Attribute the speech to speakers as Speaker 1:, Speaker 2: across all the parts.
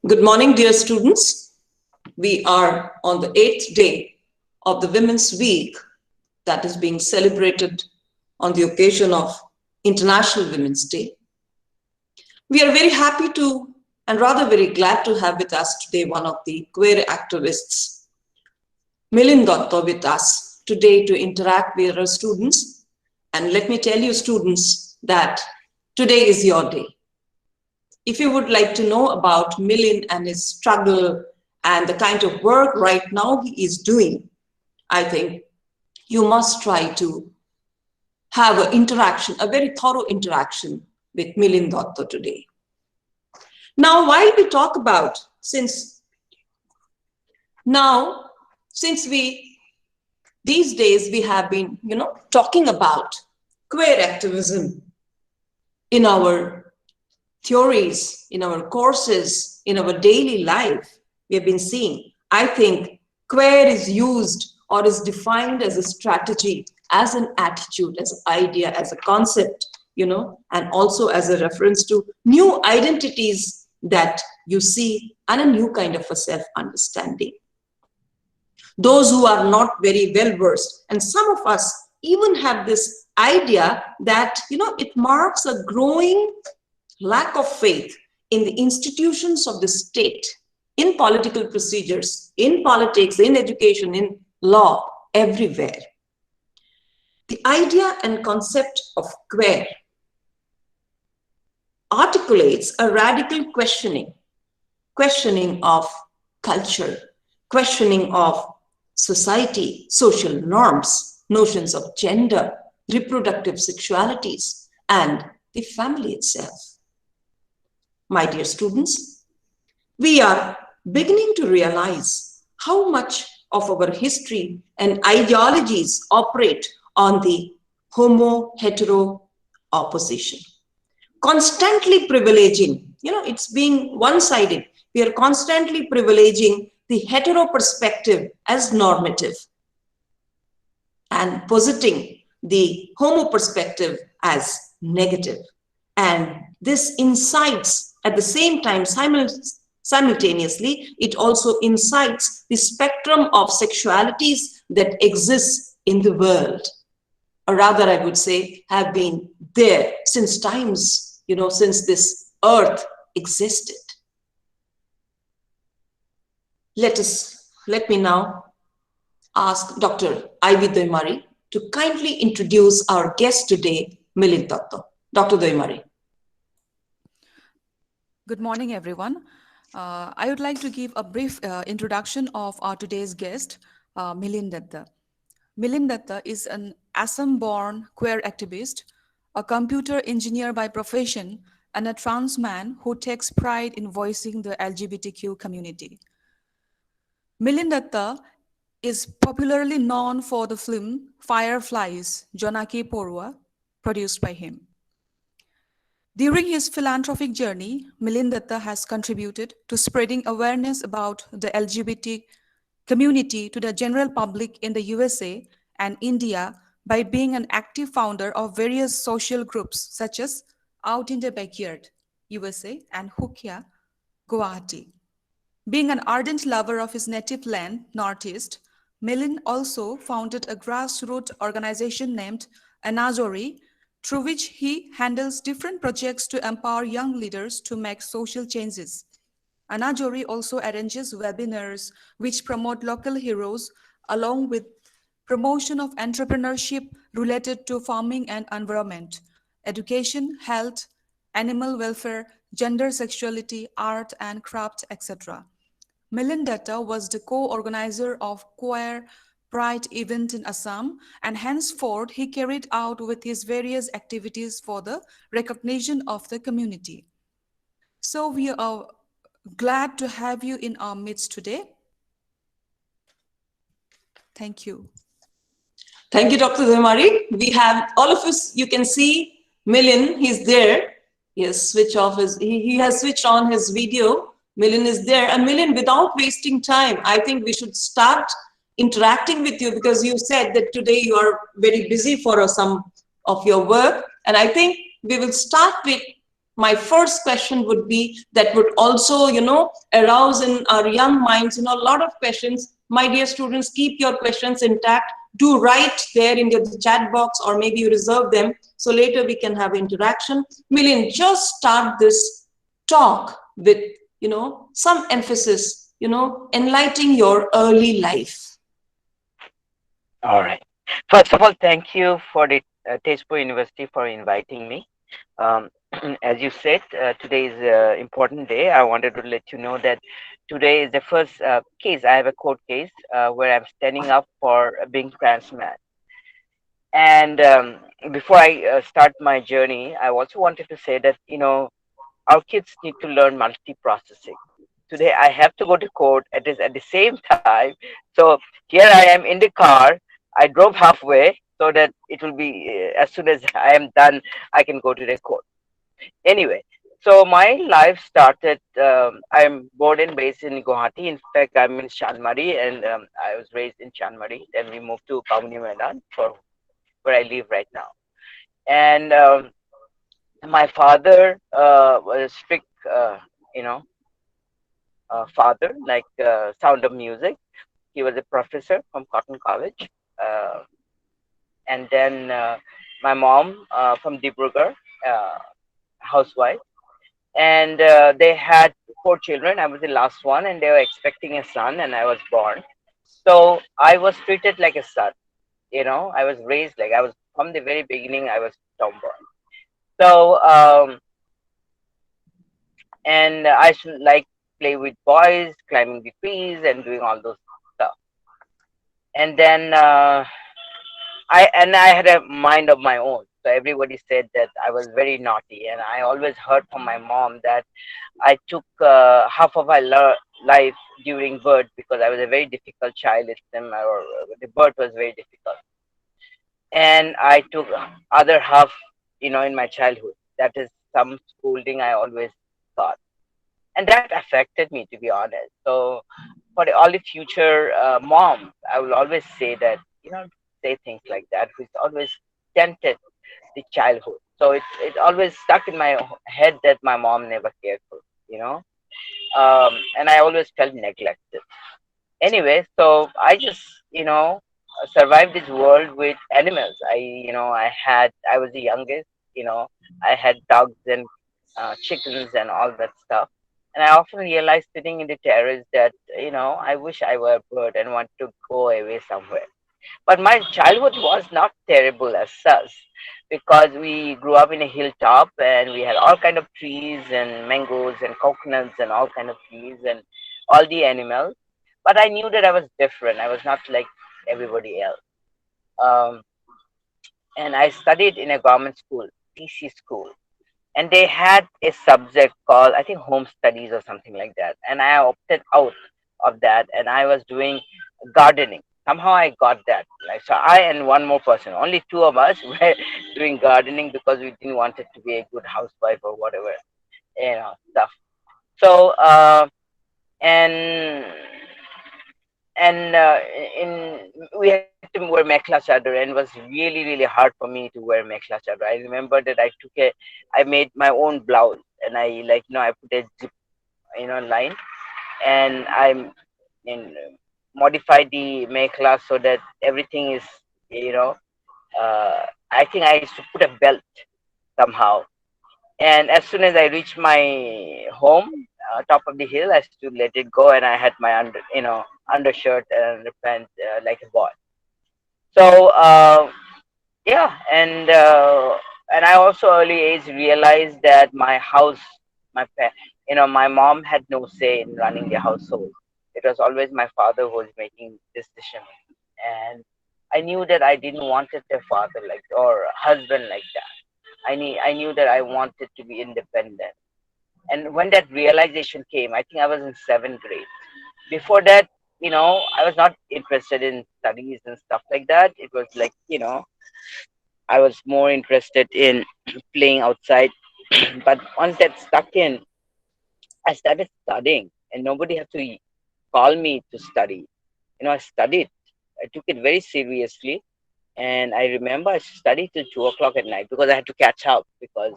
Speaker 1: Good morning, dear students. We are on the 8th day of the Women's Week that is being celebrated on the occasion of International Women's Day. We are very happy to and rather very glad to have with us today one of the queer activists, Milin Dutta, with us today to interact with our students. And let me tell you, students, that today is your day. If you would like to know about Milin and his struggle and the kind of work right now he is doing, I think you must try to have an interaction, a very thorough interaction with Milin Dutta today. Now, while we talk about, these days we have been, talking about queer activism in our theories, in our courses, in our daily life, we have been seeing. I think queer is used or is defined as a strategy, as an attitude, as an idea, as a concept, and also as a reference to new identities that you see and a new kind of a self-understanding. Those who are not very well-versed, and some of us even have this idea that, it marks a growing lack of faith in the institutions of the state, in political procedures, in politics, in education, in law, everywhere. The idea and concept of queer articulates a radical questioning of culture, questioning of society, social norms, notions of gender, reproductive sexualities, and the family itself. My dear students, we are beginning to realize how much of our history and ideologies operate on the homo-hetero opposition, constantly privileging, it's being one-sided. We are constantly privileging the hetero perspective as normative and positing the homo perspective as negative. And this incites, at the same time, simultaneously, it also incites the spectrum of sexualities that exists in the world, or rather I would say have been there since times, since this earth existed. Let me now ask Dr. Ivy Doimari to kindly introduce our guest today, Milin Dutta. Dr. Doimari.
Speaker 2: Good morning, everyone. I would like to give a brief introduction of our today's guest, Milin Dutta. Milin Dutta is an Assam-born queer activist, a computer engineer by profession, and a trans man who takes pride in voicing the LGBTQ community. Milin Dutta is popularly known for the film Fireflies, Jonaki Porua, produced by him. During his philanthropic journey, Milin Dutta has contributed to spreading awareness about the LGBT community to the general public in the USA and India by being an active founder of various social groups such as Out in the Backyard, USA, and Hukya, Guwahati. Being an ardent lover of his native land, Northeast, Milin also founded a grassroots organization named Anajori, through which he handles different projects to empower young leaders to make social changes. Anajori also arranges webinars which promote local heroes along with promotion of entrepreneurship related to farming and environment, education, health, animal welfare, gender sexuality, art and craft, etc. Milin Dutta was the co-organizer of Queer Pride event in Assam, and henceforth he carried out with his various activities for the recognition of the community. So we are glad to have you in our midst today. Thank you.
Speaker 1: Thank you, Dr. Doimari. We have all of us, you can see Milin, he's there. He has switched on his video. Milin is there. And Milin, without wasting time, I think we should start interacting with you, because you said that today you are very busy for some of your work. And I think we will start with my first question would be, that would also, arouse in our young minds, a lot of questions. My dear students, keep your questions intact. Do write there in the chat box, or maybe you reserve them so later we can have interaction. Milin, just start this talk with, some emphasis, enlightening your early life.
Speaker 3: All right. First of all, thank you for the Tezpur University for inviting me. Um, as you said, today is an important day. I wanted to let you know that today is the first case. I have a court case where I'm standing up for being trans man. And before I start my journey, I also wanted to say that, our kids need to learn multi-processing. Today I have to go to court. It is at the same time. So here I am in the car. I drove halfway so that it will be as soon as I am done, I can go to the court. Anyway, so my life started. I'm born and based in Guwahati. In fact, I'm in Chanmari, and I was raised in Chanmari. Then we moved to Pauni Maidan for where I live right now. And my father was a strict, you know, father, like Sound of Music. He was a professor from Cotton College. Uh, and then my mom from Dibrugarh, uh, housewife. And they had four children. I was the last one, and they were expecting a son, and I was born. So I was treated like a son. I was raised like I was from the very beginning. I was tomboy. So and I should like play with boys, climbing the trees, and doing all those stuff. And then I had a mind of my own. So everybody said that I was very naughty, and I always heard from my mom that I took half of my life during birth because I was a very difficult child. Or the birth was very difficult, and I took other half, in my childhood. That is some scolding I always got, and that affected me, to be honest. So for all the future moms, I will always say that say things like that. Which always tempted the childhood. So it always stuck in my head that my mom never cared for, you know, and I always felt neglected. Anyway, so I just survived this world with animals. I was the youngest. I had dogs and chickens and all that stuff. And I often realized sitting in the terrace that I wish I were a bird and want to go away somewhere. But my childhood was not terrible as such because we grew up in a hilltop and we had all kind of trees and mangoes and coconuts and all kind of trees and all the animals. But I knew that I was different. I was not like everybody else. Um, and I studied in a government school, TC school, and they had a subject called, I think, home studies or something like that, and I opted out of that, and I was doing gardening. Somehow I got that, like, so I and one more person, only two of us were doing gardening because we didn't want it to be a good housewife or whatever, stuff. So and and in we had to wear mekhla chador, and it was really hard for me to wear mekhla chador. I remember that I made my own blouse, and I put a zip line, and I in modified the mekhla so that everything is you know I think I used to put a belt somehow. And as soon as I reached my home, top of the hill, I used to let it go, and I had my undershirt and underpants like a boy. So yeah, and I also early age realized that my house, my mom had no say in running the household. It was always my father who was making decisions, and I knew that I didn't want it a father like or a husband like that. I knew that I wanted to be independent. And when that realization came, I think I was in seventh grade. Before that, I was not interested in studies and stuff like that. It was like, I was more interested in playing outside. But once that stuck in, I started studying, and nobody had to call me to study. I studied. I took it very seriously, and I remember I studied till 2 o'clock at night because I had to catch up because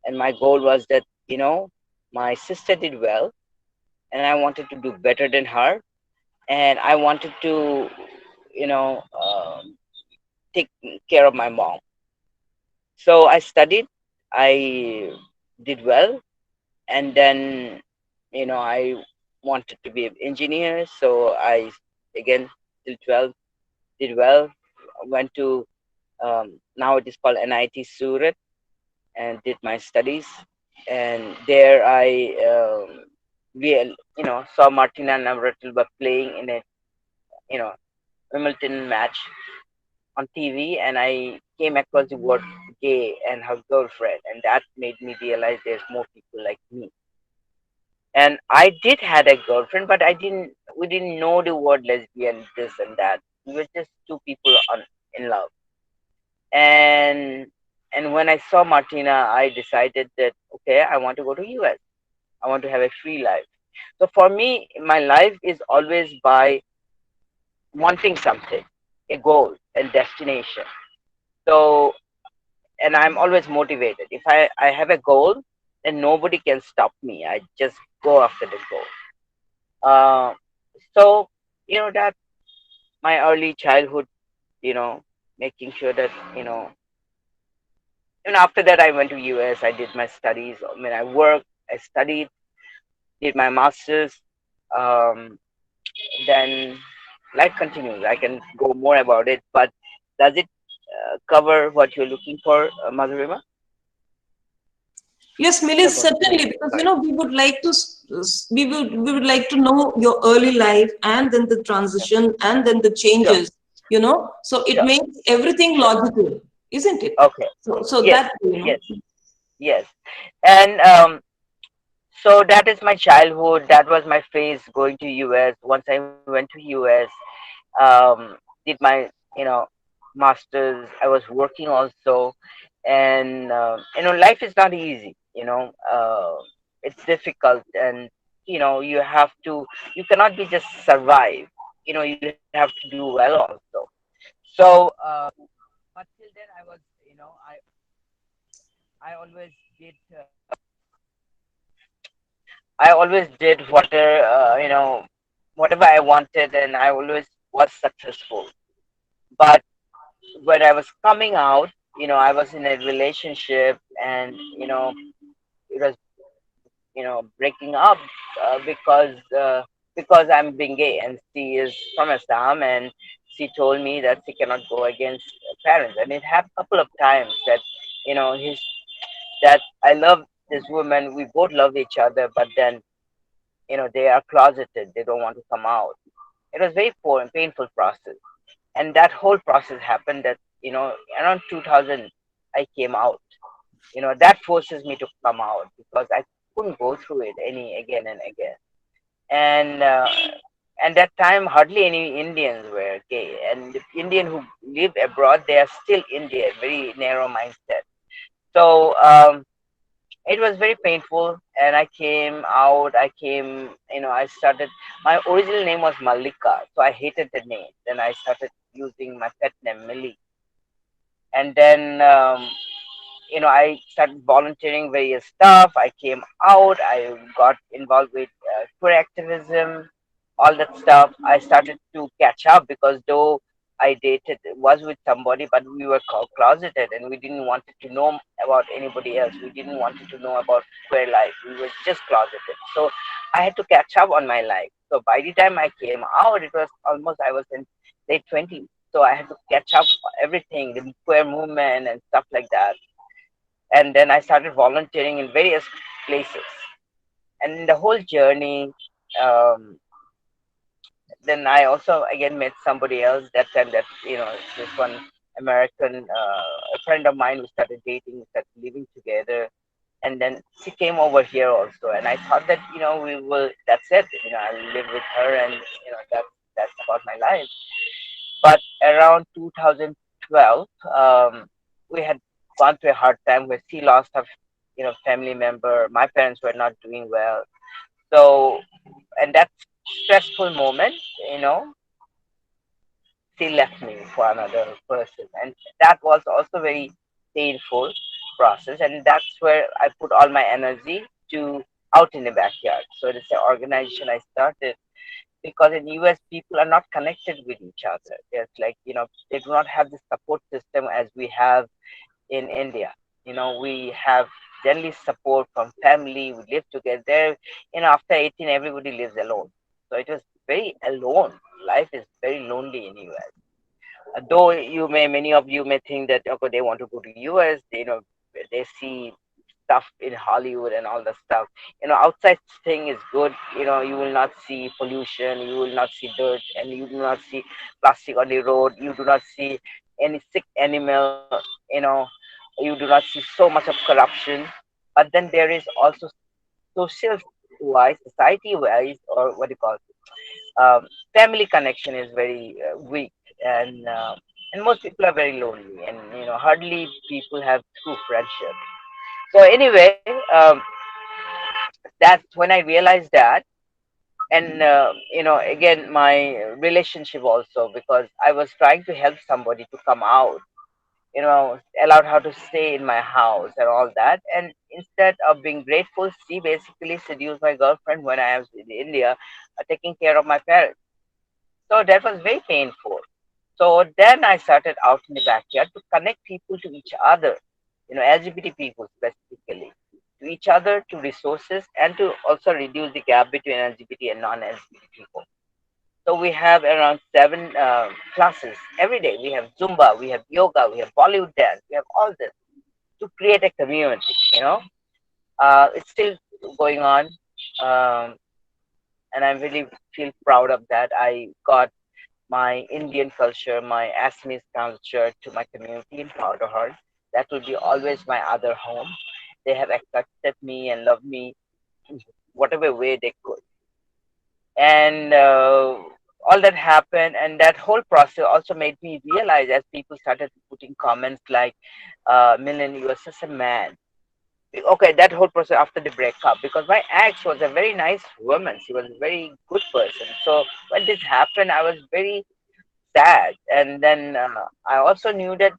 Speaker 3: and my goal was that, my sister did well, and I wanted to do better than her, and I wanted to, take care of my mom. So I studied, I did well, and then, I wanted to be an engineer. So I, again, till 12, did well. Went to, now it is called NIT Surat, and did my studies. And there I, saw Martina Navratilova playing in a, you know, Wimbledon match on TV, and I came across the word gay and her girlfriend, and that made me realize there's more people like me. And I did had a girlfriend, but we didn't know the word lesbian, this and that. We were just two people in love. And and when I saw Martina, I decided that, okay, I want to go to US. I want to have a free life. So for me, my life is always by wanting something, a goal and destination. So, and I'm always motivated. If I have a goal, then nobody can stop me. I just go after the goal. Uh, so, that my early childhood, making sure that, and after that, I went to US. I did my studies. I mean, I worked, I studied, did my master's. Um, then life continues. I can go more about it, but does it cover what you're looking for, Madhurima?
Speaker 1: Yes, Millie,
Speaker 3: About
Speaker 1: certainly, because
Speaker 3: sorry.
Speaker 1: we would like to we would like to know your early life and then the
Speaker 3: Yeah.
Speaker 1: transition and then the
Speaker 3: Sure,
Speaker 1: changes, so it
Speaker 3: sure,
Speaker 1: makes everything
Speaker 3: sure.
Speaker 1: logical, isn't it?
Speaker 3: Okay.
Speaker 1: So
Speaker 3: Yes,
Speaker 1: that.
Speaker 3: yes, yes. And so that is my childhood. That was my phase going to US. Once I went to US, um, did my, masters. I was working also, and life is not easy. It's difficult, and you have to. You cannot be just survive. You have to do well also. So, but till then, I always did. I always did whatever I wanted, and I always was successful. But when I was coming out, I was in a relationship, and it was breaking up, because I'm being gay, and she is from Assam, and she told me that she cannot go against parents, and it happened a couple of times that his that I love this woman, we both love each other, but then they are closeted, they don't want to come out. It was very poor and painful process, and that whole process happened that around 2000 I came out. That forces me to come out because I couldn't go through it any again and again. And uh, and that time hardly any Indians were gay, and the Indian who live abroad, they are still Indian, very narrow mindset. So it was very painful, and I came out. I started. My original name was Malika, so I hated the name. Then I started using my pet name Millie, and then I started volunteering various stuff. I came out. I got involved with queer activism, all that stuff. I started to catch up because though I dated was with somebody, but we were closeted, and we didn't want to know about anybody else. We didn't want to know about queer life. We were just closeted. So I had to catch up on my life. So by the time I came out, it was almost I was in late 20s. So I had to catch up everything, the queer movement and stuff like that. And then I started volunteering in various places. And in the whole journey, um, then I also again met somebody else that time. That this one American, a friend of mine, who started dating, we started living together, and then she came over here also. And I thought that we will. That's it. I'll live with her, and that's about my life. But around 2012, we had gone through a hard time where she lost her, family member. My parents were not doing well. So, and that stressful moment, you know, she left me for another person. And that was also very painful process, and that's where I put all my energy to out in the backyard. So it's an organization I started because in US people are not connected with each other. It's like, they do not have the support system as we have in India. We have generally support from family. We live together. There, after 18, everybody lives alone. So it was very alone. Life is very lonely in US. Though many of you may think that okay, they want to go to US. They see stuff in Hollywood and all the stuff. Outside thing is good. You will not see pollution. You will not see dirt, and you do not see plastic on the road. You do not see any sick animal. You do not see so much of corruption. But then there is also social wise, society wise, or what do you call it? Family connection is very weak, and most people are very lonely, and hardly people have true friendship. So anyway, that's when I realized that. And again, my relationship also, because I was trying to help somebody to come out, allowed her to stay in my house and all that. And instead of being grateful, she basically seduced my girlfriend when I was in India, taking care of my parents. So that was very painful. So then I started out in the backyard to connect people to each other, LGBT people specifically, to each other, to resources, and to also reduce the gap between LGBT and non-LGBT people. So we have around seven classes every day. We have Zumba, we have yoga, we have Bollywood dance, we have all this to create a community. It's still going on, um, and I really feel proud of that. I got my Indian culture, my Assamese culture to my community in Powderhorn. That will be always my other home. They have accepted me and loved me in whatever way they could. And all that happened, and that whole process also made me realize as people started putting comments like, Milin, you are such a man. Okay, that whole process after the breakup, because my ex was a very nice woman. She was a very good person. So when this happened, I was very sad. And then I also knew that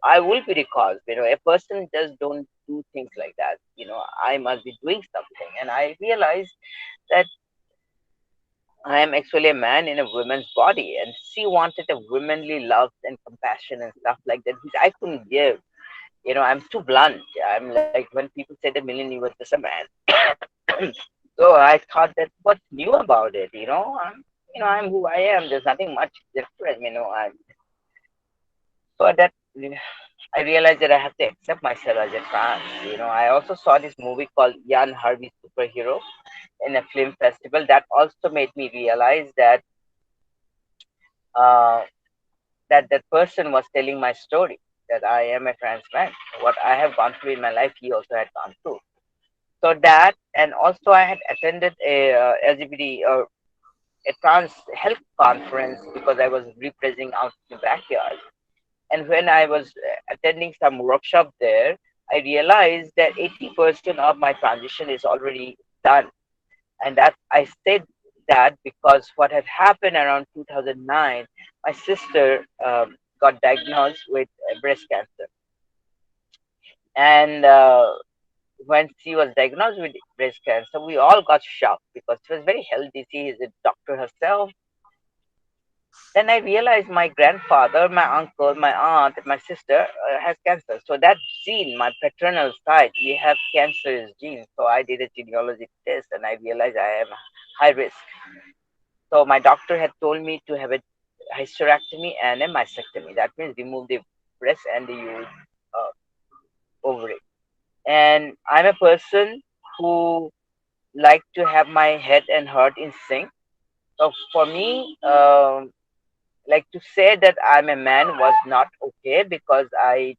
Speaker 3: I will be recalled. A person just don't do things like that. I must be doing something. And I realized that I am actually a man in a woman's body, and she wanted a womanly love and compassion and stuff like that, which I couldn't give. I'm too blunt. I'm like when people say that Millen, you were just a man. So I thought that what's new about it? I'm who I am. There's nothing much different. So that I realized that I have to accept myself as a trans. I also saw this movie called Jan Harvey Superhero in a film festival. That also made me realize that uh, that person was telling my story, that I am a trans man. What I have gone through in my life, he also had gone through. So that, and also I had attended a LGBT or a trans health conference because I was representing out in the backyard. And when I was attending some workshop there, I realized that 80% of my transition is already done. And that I said that because what had happened around 2009, my sister got diagnosed with breast cancer. And when she was diagnosed with breast cancer, we all got shocked because she was very healthy. She is a doctor herself. Then I realized my grandfather, my uncle, my aunt, my sister has cancer. So that gene, my paternal side, we have cancerous genes. So I did a genealogy test and I realized I am high risk. So my doctor had told me to have a hysterectomy and a mastectomy. That means remove the breast and the ovary. And I'm a person who like to have my head and heart in sync. So for me, like to say that I'm a man was not okay because as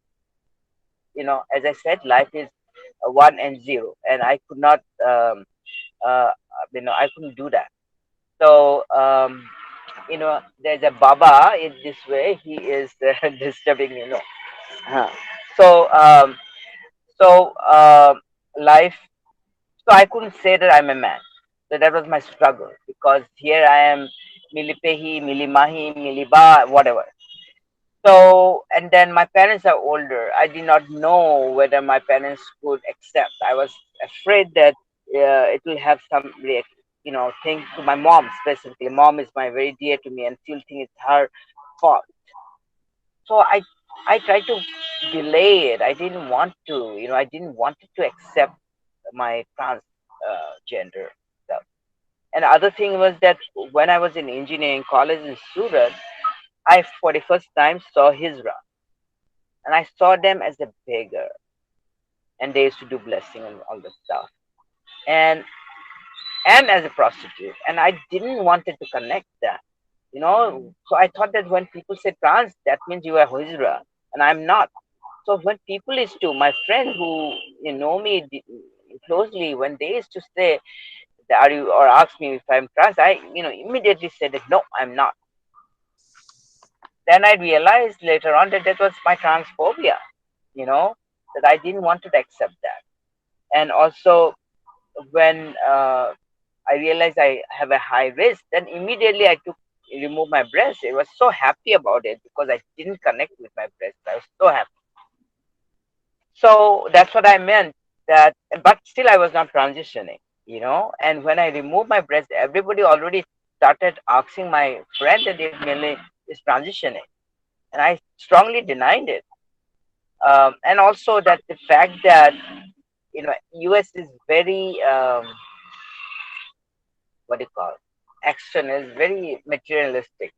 Speaker 3: I said, life is one and zero, and I could not, uh, I couldn't do that. So, there's a Baba in this way. He is disturbing, Huh. So, so life. So I couldn't say that I'm a man. So that was my struggle because here I am, milipehi, milimahi, miliba, whatever. So, and then my parents are older. I did not know whether my parents could accept. I was afraid that it will have some, thing to my mom specifically. Mom is my very dear to me, and she'll think it's her fault. So I tried to delay it. I didn't want to, I didn't want it to accept my trans gender stuff. And the other thing was that when I was in engineering college in Surat, I for the first time saw Hijra, and I saw them as a beggar, and they used to do blessing and all that stuff, and as a prostitute, and I didn't wanted to connect that, So I thought that when people say trans, that means you are Hijra, and I'm not. So when people used to, my friend who know me closely, when they used to say, "Are you?" or ask me if I'm trans, I immediately said that no, I'm not. Then I realized later on that that was my transphobia, you know, that I didn't want to accept that. And also, when I realized I have a high risk, then immediately I took remove my breast. I was so happy about it because I didn't connect with my breast. I was so happy. So that's what I meant. That, but still, I was not transitioning, And when I removed my breast, everybody already started asking my friend that if Millie is transitioning, and I strongly denied it. And also that the fact that US is very what do you call action is very materialistic,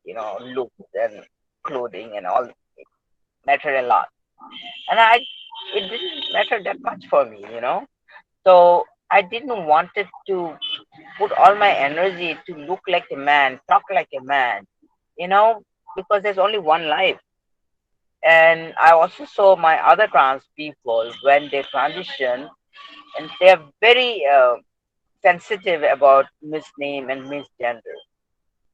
Speaker 3: looks and clothing and all matter a lot, and I it didn't matter that much for me, So I didn't want it to put all my energy to look like a man, talk like a man, because there's only one life. And I also saw my other trans people when they transition, and they are very sensitive about misname and misgender.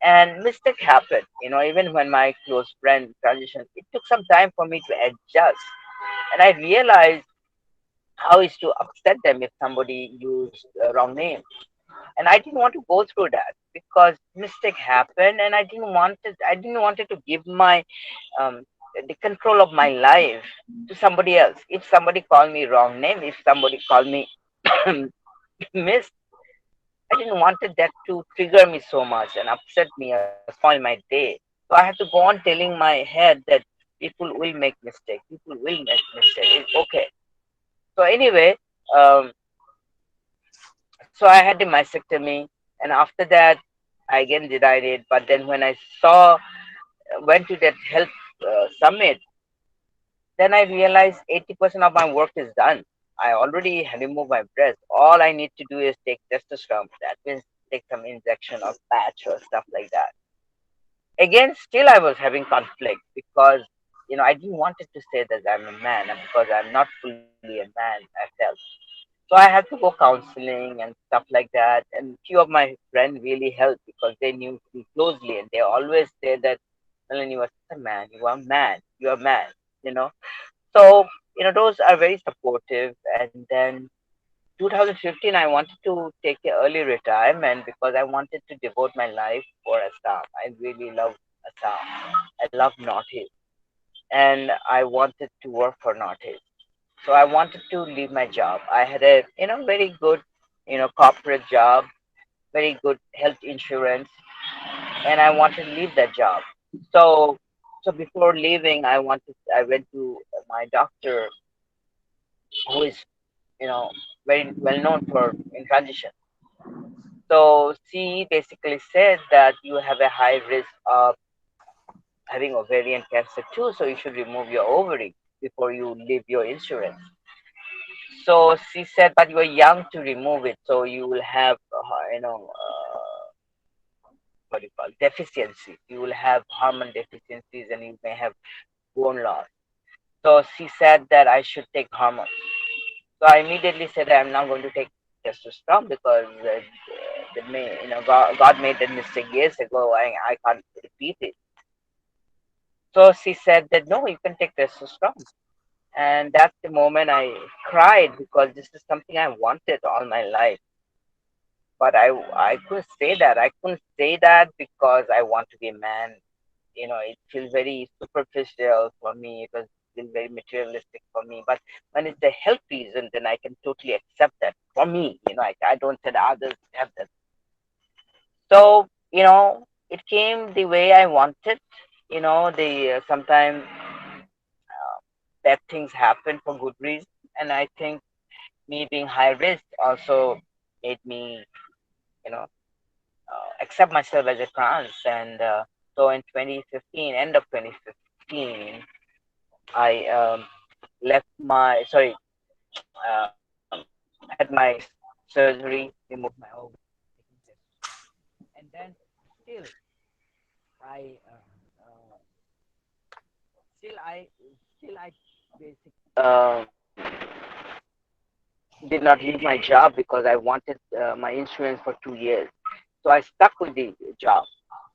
Speaker 3: And mistake happened, even when my close friend transitioned, it took some time for me to adjust. And I realized how is to upset them if somebody used the wrong name. And I didn't want to go through that because mistake happened, and I didn't want it to give my um, the control of my life to somebody else. If somebody called me wrong name, if somebody called me miss, I didn't wanted that to trigger me so much and upset me or spoil my day. So I had to go on telling my head that people will make mistake. People will make mistake. It's okay. So anyway, um, so I had the mastectomy, and after that, I again denied it. But then when I went to that health summit, then I realized 80% of my work is done. I already removed my breast. All I need to do is take testosterone. That means take some injection or patch or stuff like that. Again, still I was having conflict because I didn't want it to say that I'm a man because I'm not fully a man. I felt so I had to go counseling and stuff like that. And few of my friends really helped because they knew me closely, and they always say that, "Milin, you are a man. You are a man. You are a man." You know. So those are very supportive. And then 2015, I wanted to take an early retirement because I wanted to devote my life for Assam. I really love Assam. I love Northeast, and I wanted to work for Northeast. So I wanted to leave my job. I had a very good corporate job, very good health insurance, and I wanted to leave that job. So before leaving, I went to my doctor, who is very well known for in transition. So she basically said that you have a high risk of having ovarian cancer too, so you should remove your ovary before you leave your insurance. So she said, but you are young to remove it, so you will have, what do you call deficiency. You will have hormone deficiencies, and you may have bone loss. So she said that I should take hormones. So I immediately said I'm not going to take testosterone because God made that mistake years ago. I can't repeat it. So she said that no, you can take testosterone. And that's the moment I cried because this is something I wanted all my life. But I couldn't say that. I couldn't say that because I want to be a man. It feels very superficial for me. It was still very materialistic for me. But when it's a health reason, then I can totally accept that for me. I don't say that others have that. So, it came the way I wanted. The sometimes bad things happen for good reason. And I think me being high risk also made me, you know, accept myself as a trans. And so in 2015, end of 2015, I left my, sorry, had my surgery, removed my ovary, and then still I, still I, still I basically did not leave my job because I wanted my insurance for 2 years. So I stuck with the job,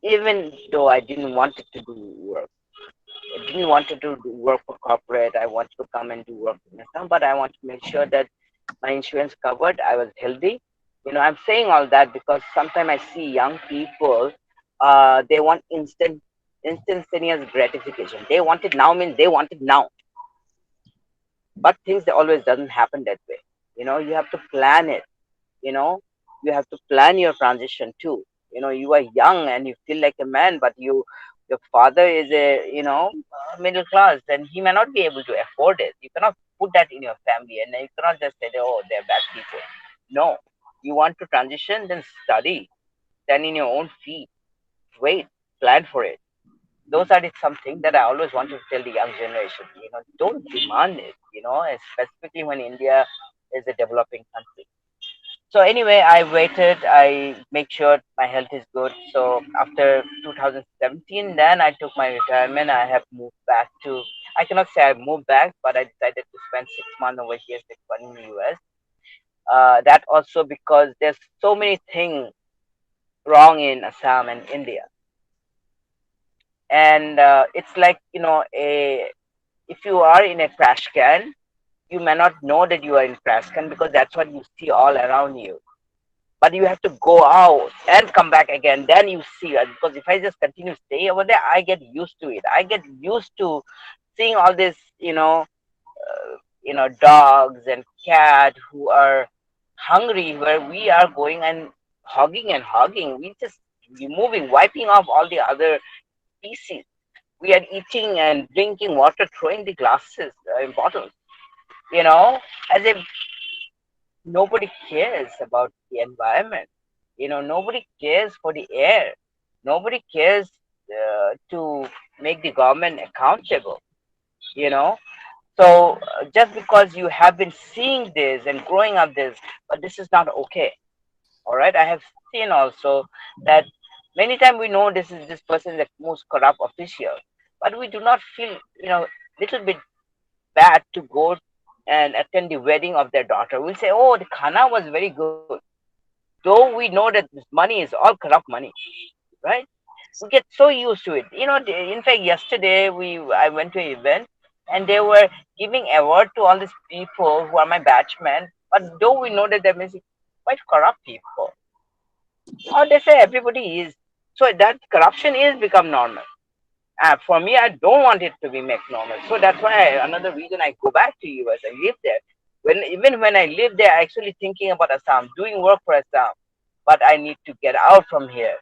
Speaker 3: even though I didn't want it to do work. I didn't want to do work for corporate. I wanted to come and do work for myself, but I want to make sure that my insurance covered. I was healthy. I'm saying all that because sometimes I see young people, they want instantaneous gratification. They want it now means they want it now. But things that always doesn't happen that way. You have to plan it. You know, you have to plan your transition too. You are young and you feel like a man, but your father is a middle class, and he may not be able to afford it. You cannot put that in your family, and you cannot just say, oh, they're bad people. No, you want to transition, then study, stand in your own feet, wait, plan for it. Those are the something that I always want to tell the young generation. Don't demand it. And specifically when India is a developing country. So anyway, I waited. I make sure my health is good. So after 2017, then I took my retirement. I have moved back to. I cannot say I moved back, but I decided to spend 6 months over here, 6 months in the US. That also because there's so many things wrong in Assam and India, and it's like a if you are in a trash can, you may not know that you are in trash can because that's what you see all around you, but you have to go out and come back again, then you see it. Because if I just continue to stay over there, I get used to it. I get used to seeing all this dogs and cat who are hungry where we are going and hogging. We just removing, wiping off all the other species. We are eating and drinking water, throwing the glasses in bottles, you know as if nobody cares about the environment. Nobody cares for the air. Nobody cares to make the government accountable. You know. So just because you have been seeing this and growing up this, but this is not okay. All right. I have seen also that many times we know this person is the most corrupt official, but we do not feel little bit bad to go and attend the wedding of their daughter. We'll say, oh, the khana was very good. Though we know that this money is all corrupt money, right? We get so used to it. In fact, yesterday I went to an event and they were giving award to all these people who are my batchmen. But though we know that they're missing quite corrupt people, or they say everybody is. So that corruption is become normal. For me, I don't want it to be made normal. So that's why another reason I go back to US. I live there. Even when I live there, I actually thinking about Assam, doing work for Assam, but I need to get out from here.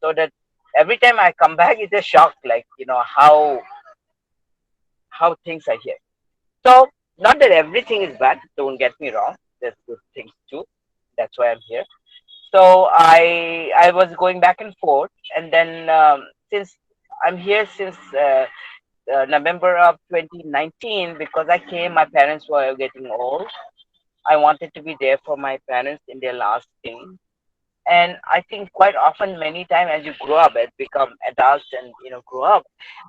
Speaker 3: So that every time I come back, it's a shock, like how things are here. So not that everything is bad. Don't get me wrong. There's good things too. That's why I'm here. So I was going back and forth, and then since I'm here since November of 2019, because I came, my parents were getting old. I wanted to be there for my parents in their last days. And I think quite often, many times, as you grow up, as become adults and grow up,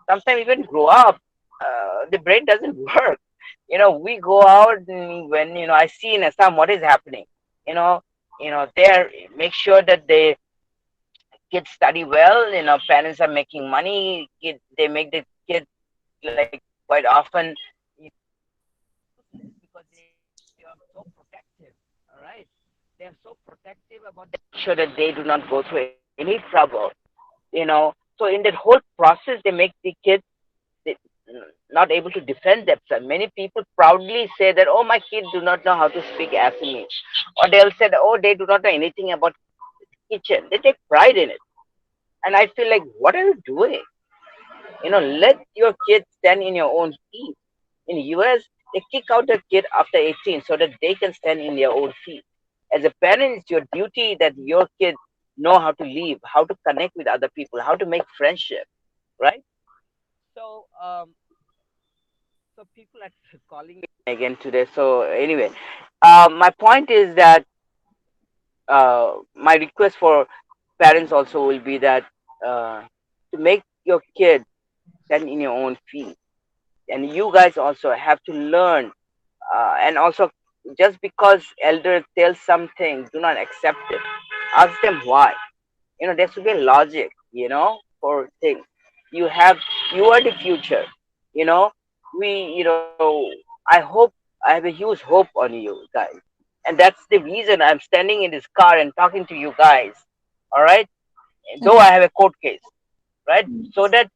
Speaker 3: sometimes even grow up, the brain doesn't work. We go out and when I see in Assam what is happening. You know, there make sure that they kids study well. Parents are making money. They make the kids like quite often because they are so protective. All right, they are so protective about that. Sure that they do not go through any trouble. You know, So in that whole process, they make the kids they, not able to defend themselves. Many people proudly say that, oh, my kids do not know how to speak Assamese. Or they'll say, that, oh, they do not know anything about kitchen. They take pride in it. And I feel like, what are you doing? Let your kids stand in your own feet. In US, they kick out the kid after 18 so that they can stand in their own feet. As a parent, it's your duty that your kids know how to live, how to connect with other people, how to make friendship, right? So, people are calling me again today. So anyway, my point is that my request for parents also will be that to make your kid stand in your own feet, and you guys also have to learn. And also, just because elder tells something, do not accept it. Ask them why. There should be a logic. For things. You have, you are the future. You know, I hope I have a huge hope on you guys, and that's the reason I'm standing in this car and talking to you guys. All right, though I have a court case, right? So that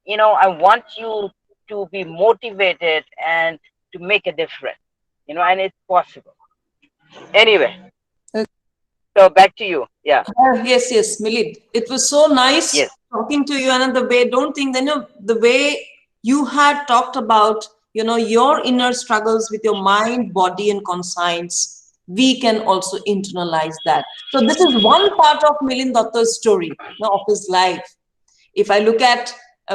Speaker 3: I want you to be motivated and to make a difference. And it's possible. Anyway, so back to you. Yeah.
Speaker 1: Yes, yes, Milid. It was so nice
Speaker 3: Yes.
Speaker 1: talking to you. And the way, don't think, the way you had talked about, your inner struggles with your mind, body, and conscience, we can also internalize that. So this is one part of Milin Dutta's story, of his life. If I look at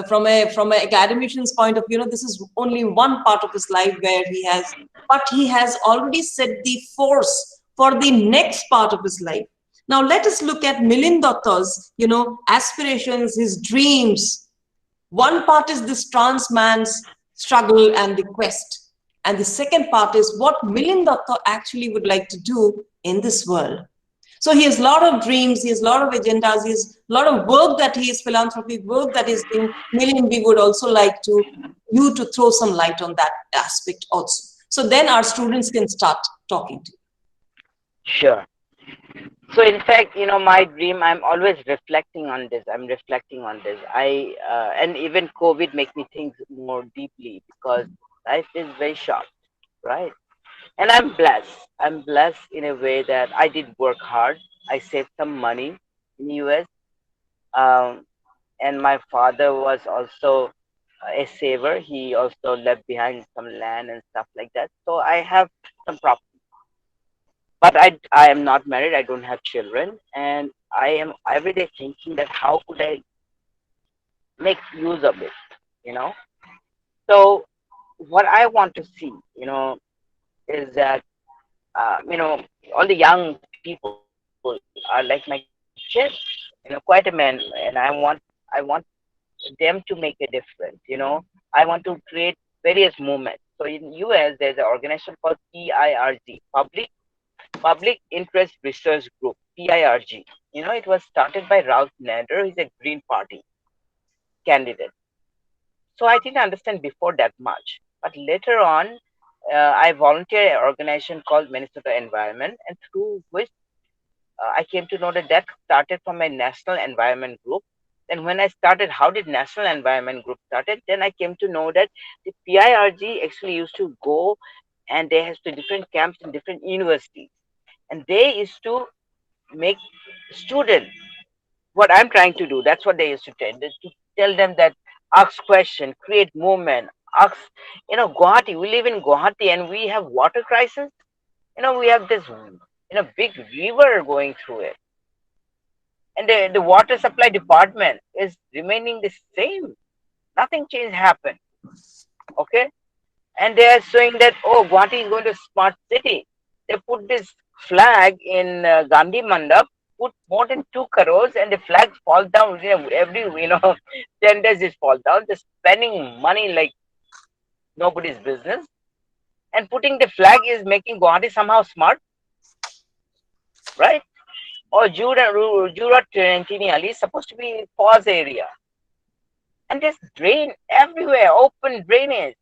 Speaker 1: from an academician's point of view, this is only one part of his life where he has already set the force for the next part of his life. Now let us look at Milin Dutta's, aspirations, his dreams. One part is this trans man's struggle and the quest. And the second part is what Milin Dutta actually would like to do in this world. So he has a lot of dreams, he has a lot of agendas, he has a lot of work that he is, philanthropic work that is doing. Milin, we would also like you to throw some light on that aspect also. So then our students can start talking to you.
Speaker 3: Sure. So in fact, my dream, I'm always reflecting on this. I'm reflecting on this. And even COVID make me think more deeply because life is very short, right? And I'm blessed. I'm blessed in a way that I did work hard. I saved some money in the US. Um, and my father was also a saver. He also left behind some land and stuff like that. So I have some property. But I am not married. I don't have children. And I am every day thinking that how could I make use of it, you know? So what I want to see, is that, all the young people are like my kids, quite a man, and I want them to make a difference. I want to create various movements. So in US, there's an organization called PIRG, Public Interest Research Group, PIRG. It was started by Ralph Nader. He's a Green Party candidate. So I didn't understand before that much. But later on, I volunteered at an organization called Minnesota Environment, and through which I came to know that started from a national environment group. Then when I started, how did national environment group started? Then I came to know that the PIRG actually used to go, and they has to different camps in different universities, and they used to make students what I'm trying to do. That's what they used to tell. To tell them that ask question, create movement, ask. Guwahati. We live in Guwahati, and we have water crisis. We have this big river going through it, and the water supply department is remaining the same. Nothing change happened. Okay, and they are showing that, oh, Guwahati is going to smart city. They put this flag in Gandhi Mandap, put more than 2 crores, and the flag falls down. Every 10 days it falls down. They're spending money like nobody's business, and putting the flag is making Guwahati somehow smart, right? Or Jura Trentini Ali is supposed to be pause area, and there's drain everywhere, open drainage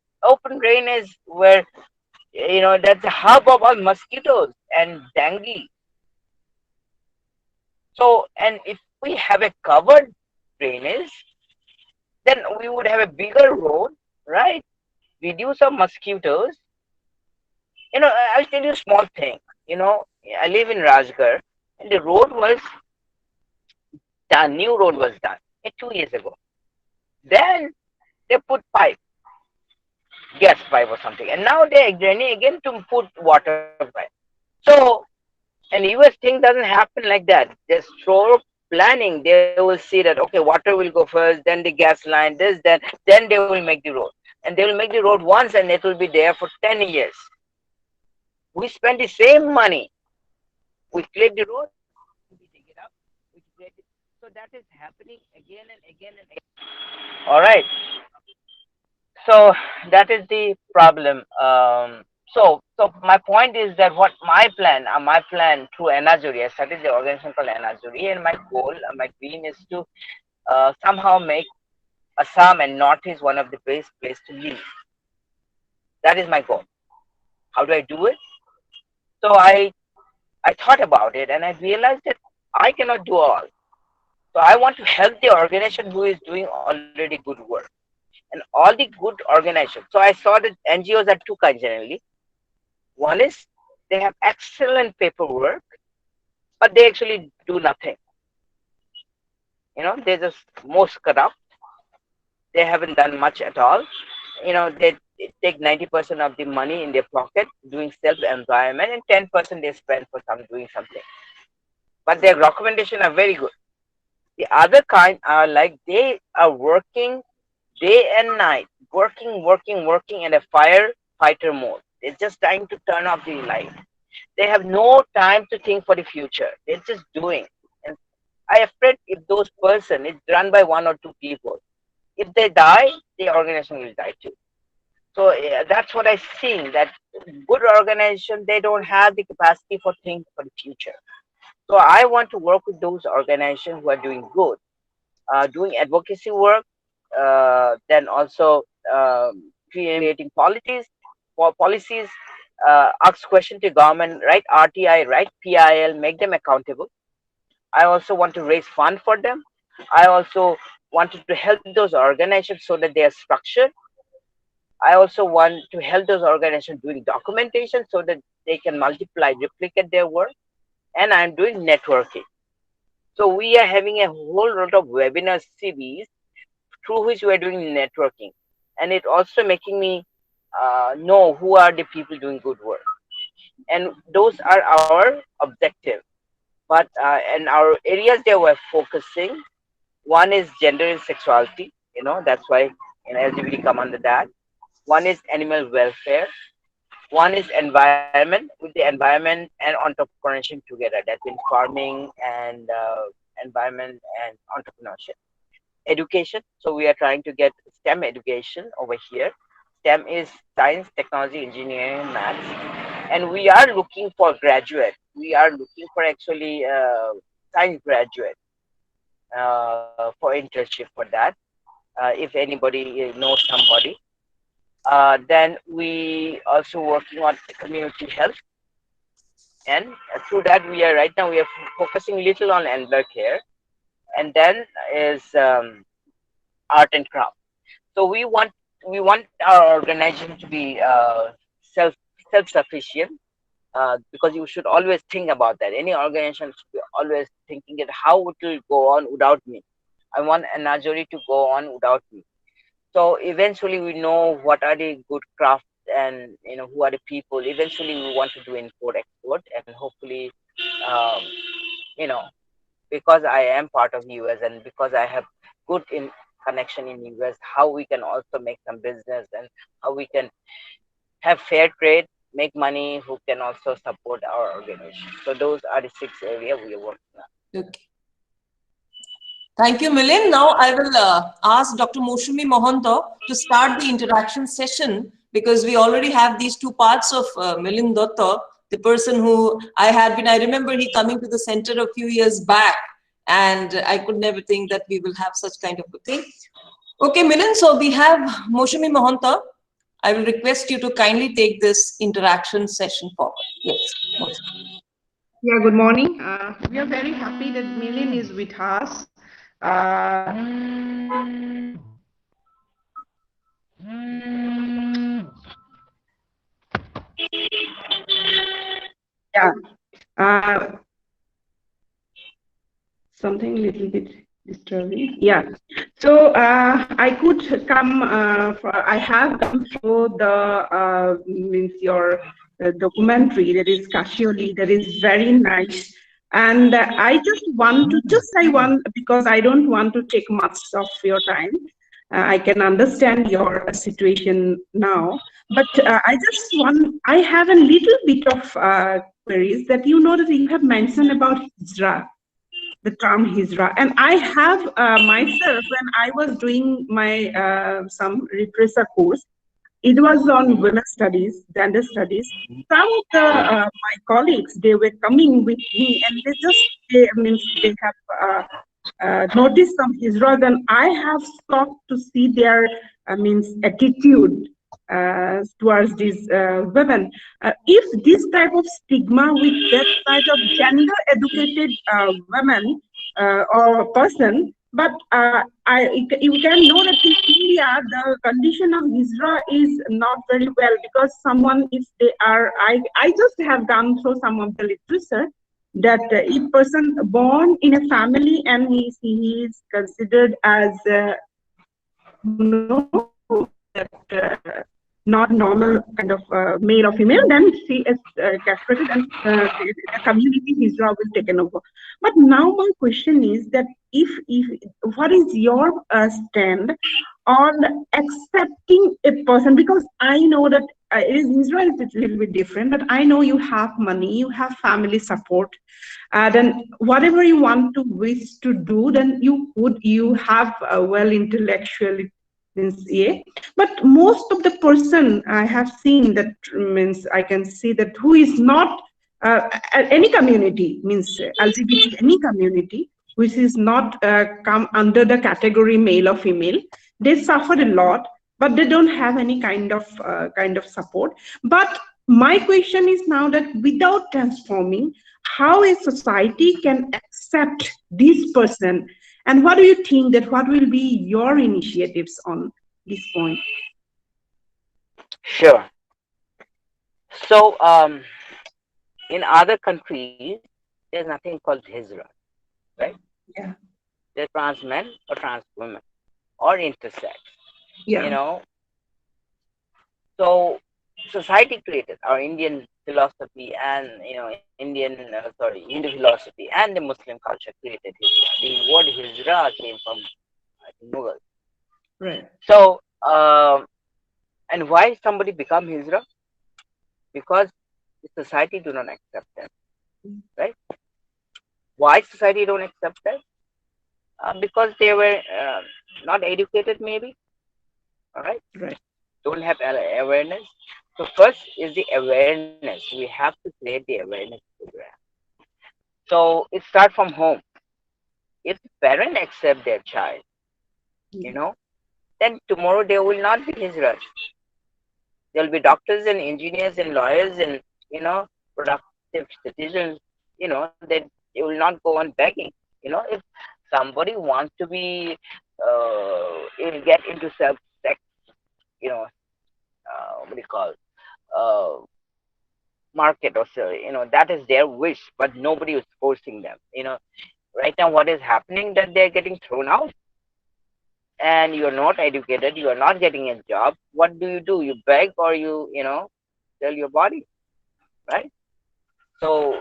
Speaker 3: where that's a hub of all mosquitoes and dengue. So, and if we have a covered drainage, then we would have a bigger road, right? Reduce our mosquitoes. I'll tell you a small thing. I live in Rajgarh, and the road was done, new road was done 2 years ago. Then they put pipe, gas pipe or something, and now they're draining again to put water pipe. So, and US thing doesn't happen like that. Just through planning, they will see that okay, water will go first, then the gas line, then they will make the road, and they will make the road once, and it will be there for 10 years. We spend the same money. We clear the road, we dig it up, we clear it. So that is happening again and again and again. All right. So that is the problem. So my point is that what my plan through Enazuri, I started the organization called Enazuri, and my goal, my dream is to somehow make Assam and Northeast one of the best place to live. That is my goal. How do I do it? So I thought about it, and I realized that I cannot do all. So I want to help the organization who is doing already good work, and all the good organizations. So I saw that NGOs are two kinds generally. One is they have excellent paperwork, but they actually do nothing. They're just most corrupt. They haven't done much at all. They take 90% of the money in their pocket doing self-employment, and 10% they spend for doing something. But their recommendation are very good. The other kind are like they are working day and night, working in a firefighter mode. They're just trying to turn off the light. They have no time to think for the future. They're just doing. And I afraid if those person is run by one or two people, if they die, the organization will die too. So that's what I see. That good organization, they don't have the capacity for think for the future. So I want to work with those organizations who are doing good, doing advocacy work, then also creating policies, ask question to government, right? RTI, right? PIL, make them accountable. I also want to raise fund for them. I also wanted to help those organizations so that they are structured. I also want to help those organizations doing documentation so that they can multiply, replicate their work. And I'm doing networking. So we are having a whole lot of webinar series through which we are doing networking. And it also making me know who are the people doing good work. And those are our objective. But in our areas that we're focusing, one is gender and sexuality, that's why LGBT come under that. One is animal welfare. One is environment, with the environment and entrepreneurship together. That means farming and environment and entrepreneurship. Education. So we are trying to get STEM education over here. STEM is science, technology, engineering, maths. And we are looking for graduate. We are looking for actually science graduate for internship for that. If anybody knows somebody. Then we also working on community health, and through that we are focusing little on elder care, and then is art and craft. So we want our organization to be self sufficient, because you should always think about that. Any organization should be always thinking that how it will go on without me. I want Anajori to go on without me. So eventually we know what are the good crafts, and who are the people. Eventually we want to do import export, and hopefully um, you know because I am part of US and because I have good in connection in US, how we can also make some business and how we can have fair trade, make money, who can also support our organization. So those are the 6 areas we are working on.
Speaker 1: Okay. Thank you, Milin. Now I will ask Dr. Moushumi Mohanto to start the interaction session, because we already have these 2 parts of Milin Dutta, the person who I remember he coming to the center a few years back, and I could never think that we will have such kind of a thing. Okay, Milin, so we have Moushumi Mohanto. I will request you to kindly take this interaction session forward. Yes.
Speaker 4: Yeah, good morning. We are very happy that Milin is with us. Uh, yeah. Uh, Something little bit disturbing. Yeah. So I could come. I have gone through the means your documentary. That is Kashioli. That is very nice. And I just want to I want because I don't want to take much of your time. I can understand your situation now, but I just want. I have a little bit of queries that you know that you have mentioned about Hijra, the term hijra, and I have myself, when I was doing my some refresher course, it was on women studies, gender studies. Some of the my colleagues, they were coming with me, and they means they have noticed some hijras, and I have stopped to see their means attitude towards these women. If this type of stigma with that type of gender educated women or person, but you can know that in India the condition of Hijra is not very well, because someone, if they are, I just have gone through some of the literature that if person born in a family and he is considered as that not normal kind of male or female, then she is castrated, and the community hijra will taken over. But now my question is that if what is your stand on accepting a person? Because I know that it is Israel is a little bit different, but I know you have money, you have family support, then whatever you want to wish to do, then you have a well intellectual means, yeah. But most of the person I have seen, that means I can see that who is not any community, means LGBT, any community which is not come under the category male or female, they suffer a lot, but they don't have any kind of support. But my question is now that without transforming, how a society can accept this person, and what do you think that what will be your initiatives on this point?
Speaker 3: Sure. So, in other countries, there's nothing called Hijra, right?
Speaker 4: Yeah,
Speaker 3: They're trans men or trans women or intersex, you
Speaker 4: yeah,
Speaker 3: know. So, society created our Indian philosophy and, Indian, sorry, Hindu philosophy and the Muslim culture created Hijra. The word Hijra came from, I think, Mughal.
Speaker 4: right.
Speaker 3: So, and why somebody become Hijra? Because the society do not accept them, right? Why society don't accept them? Because they were not educated, maybe. All right,
Speaker 4: Right.
Speaker 3: don't have awareness. So first is the awareness. We have to create the awareness program. So it starts from home. If the parent accept their child, you
Speaker 4: Yeah.
Speaker 3: know, then tomorrow there will not be his rush. There will be doctors and engineers and lawyers and, productive citizens. That they will not go on begging. If somebody wants to be, get into sex, what do you call, uh, market, or so, that is their wish, but nobody is forcing them. Right now what is happening, that they're getting thrown out, and you're not educated, you are not getting a job. What do? You beg, or you sell your body, right? So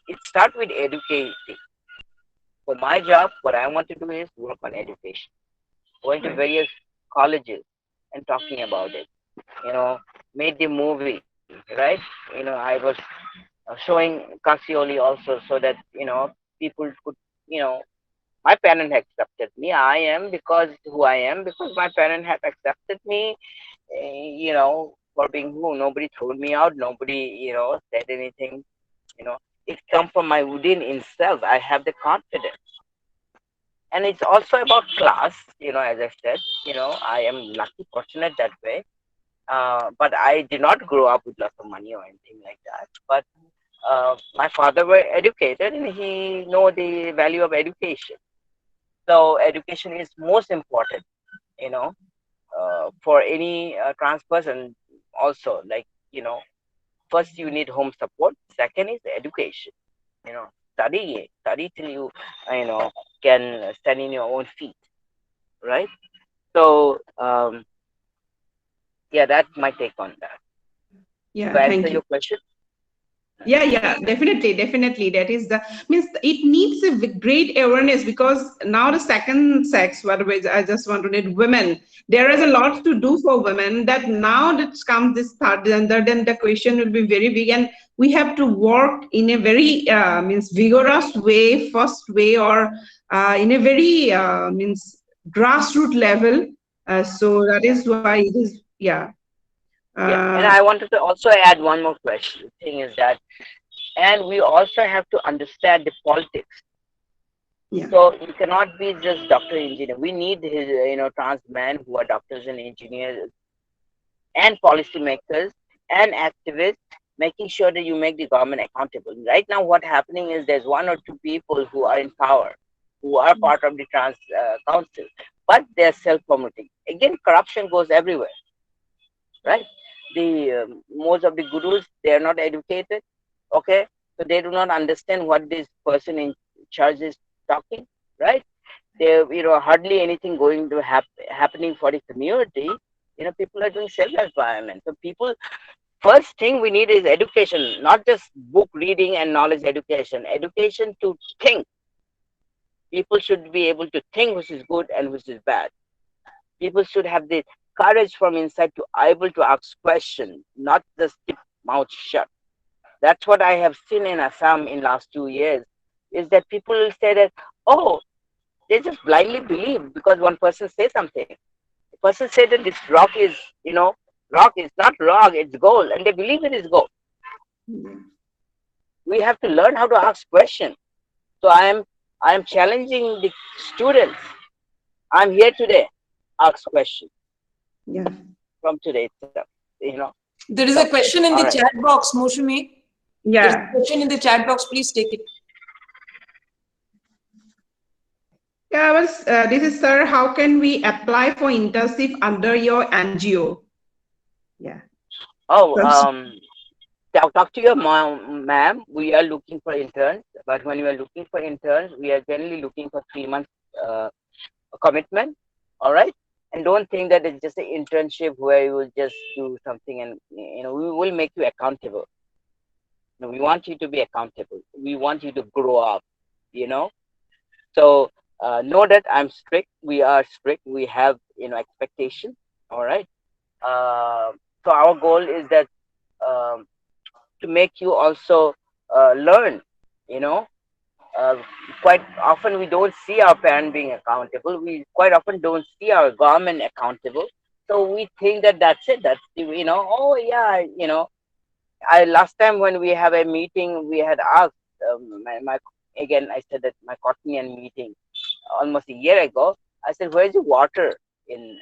Speaker 3: it starts with educating. For my job, what I want to do is work on education, going to
Speaker 4: Right.
Speaker 3: various colleges and talking about it. you know Made the movie, right? I was showing Casioli also, so that people could, you know my parent accepted me. I am because who I am, because my parent had accepted me, for being who. Nobody threw me out, nobody said anything. It come from my within itself. I have the confidence. And it's also about class, as I said. I am lucky, fortunate that way. But I did not grow up with lots of money or anything like that. But my father were educated, and he know the value of education. So education is most important, you know, for any trans person. Also, like, first you need home support. Second is education. Study till you, you know, can stand in your own feet, right? So, yeah, that's my take on that. To
Speaker 4: Yeah,
Speaker 3: answer
Speaker 4: thank you.
Speaker 3: your question.
Speaker 4: Yeah, definitely. That is the means it needs a great awareness, because now the second sex, whatever I just want to need women. There is a lot to do for women. That now that comes this third gender, then the question will be very big, and we have to work in a very means vigorous way, first way, or in a very means grassroots level. So that
Speaker 3: Yeah,
Speaker 4: is why it is. Yeah.
Speaker 3: yeah. And
Speaker 4: Uh,
Speaker 3: I wanted to also add one more question. Thing is that, and we also have to understand the politics.
Speaker 4: yeah.
Speaker 3: So you cannot be just doctor engineer. We need his, trans men who are doctors and engineers and policymakers and activists, making sure that you make the government accountable. Right now, what happening is there's one or two people who are in power, who are part of the trans council, but they're self-promoting. Again, corruption goes everywhere, right? The most of the gurus, they are not educated, okay, so they do not understand what this person in charge is talking, right? There, hardly anything going to happening for the community. People are doing self-empowerment. So people, first thing we need is education, not just book reading and knowledge education. Education to think. People should be able to think which is good and which is bad. People should have the courage from inside to able to ask questions, not just keep mouth shut. That's what I have seen in Assam in last 2 years. Is that people will say that, oh, they just blindly believe because one person says something. The person said that this rock is, rock is not rock, it's gold, and they believe it is gold. We have to learn how to ask questions. So I am challenging the students. I'm here today. Ask questions
Speaker 4: Yeah.
Speaker 3: from today itself.
Speaker 1: There is
Speaker 3: So
Speaker 1: a question in
Speaker 3: all
Speaker 1: the
Speaker 3: right.
Speaker 1: chat box, Moshumi. There's a
Speaker 4: Yeah.
Speaker 1: question in the chat box. Please take it.
Speaker 4: Yeah, this is sir. How can we apply for internship under your NGO? Yeah.
Speaker 3: Oh,
Speaker 4: That's-
Speaker 3: talk to your mom, ma'am. We are looking for interns, but when we are looking for interns, we are generally looking for 3 months uh, commitment. All right, and don't think that it's just an internship where you will just do something and we will make you accountable. No, we want you to be accountable. We want you to grow up. You know, so know that I'm strict. We are strict. We have expectation. All right. Uh, so our goal is that. Um, to make you also learn, you know uh, quite often we don't see our parent being accountable, we quite often don't see our government accountable, so we think that that's it, that's the, oh yeah, I last time when we have a meeting we had asked my again I said that my Cottonian meeting almost a year ago, I said, where's the water in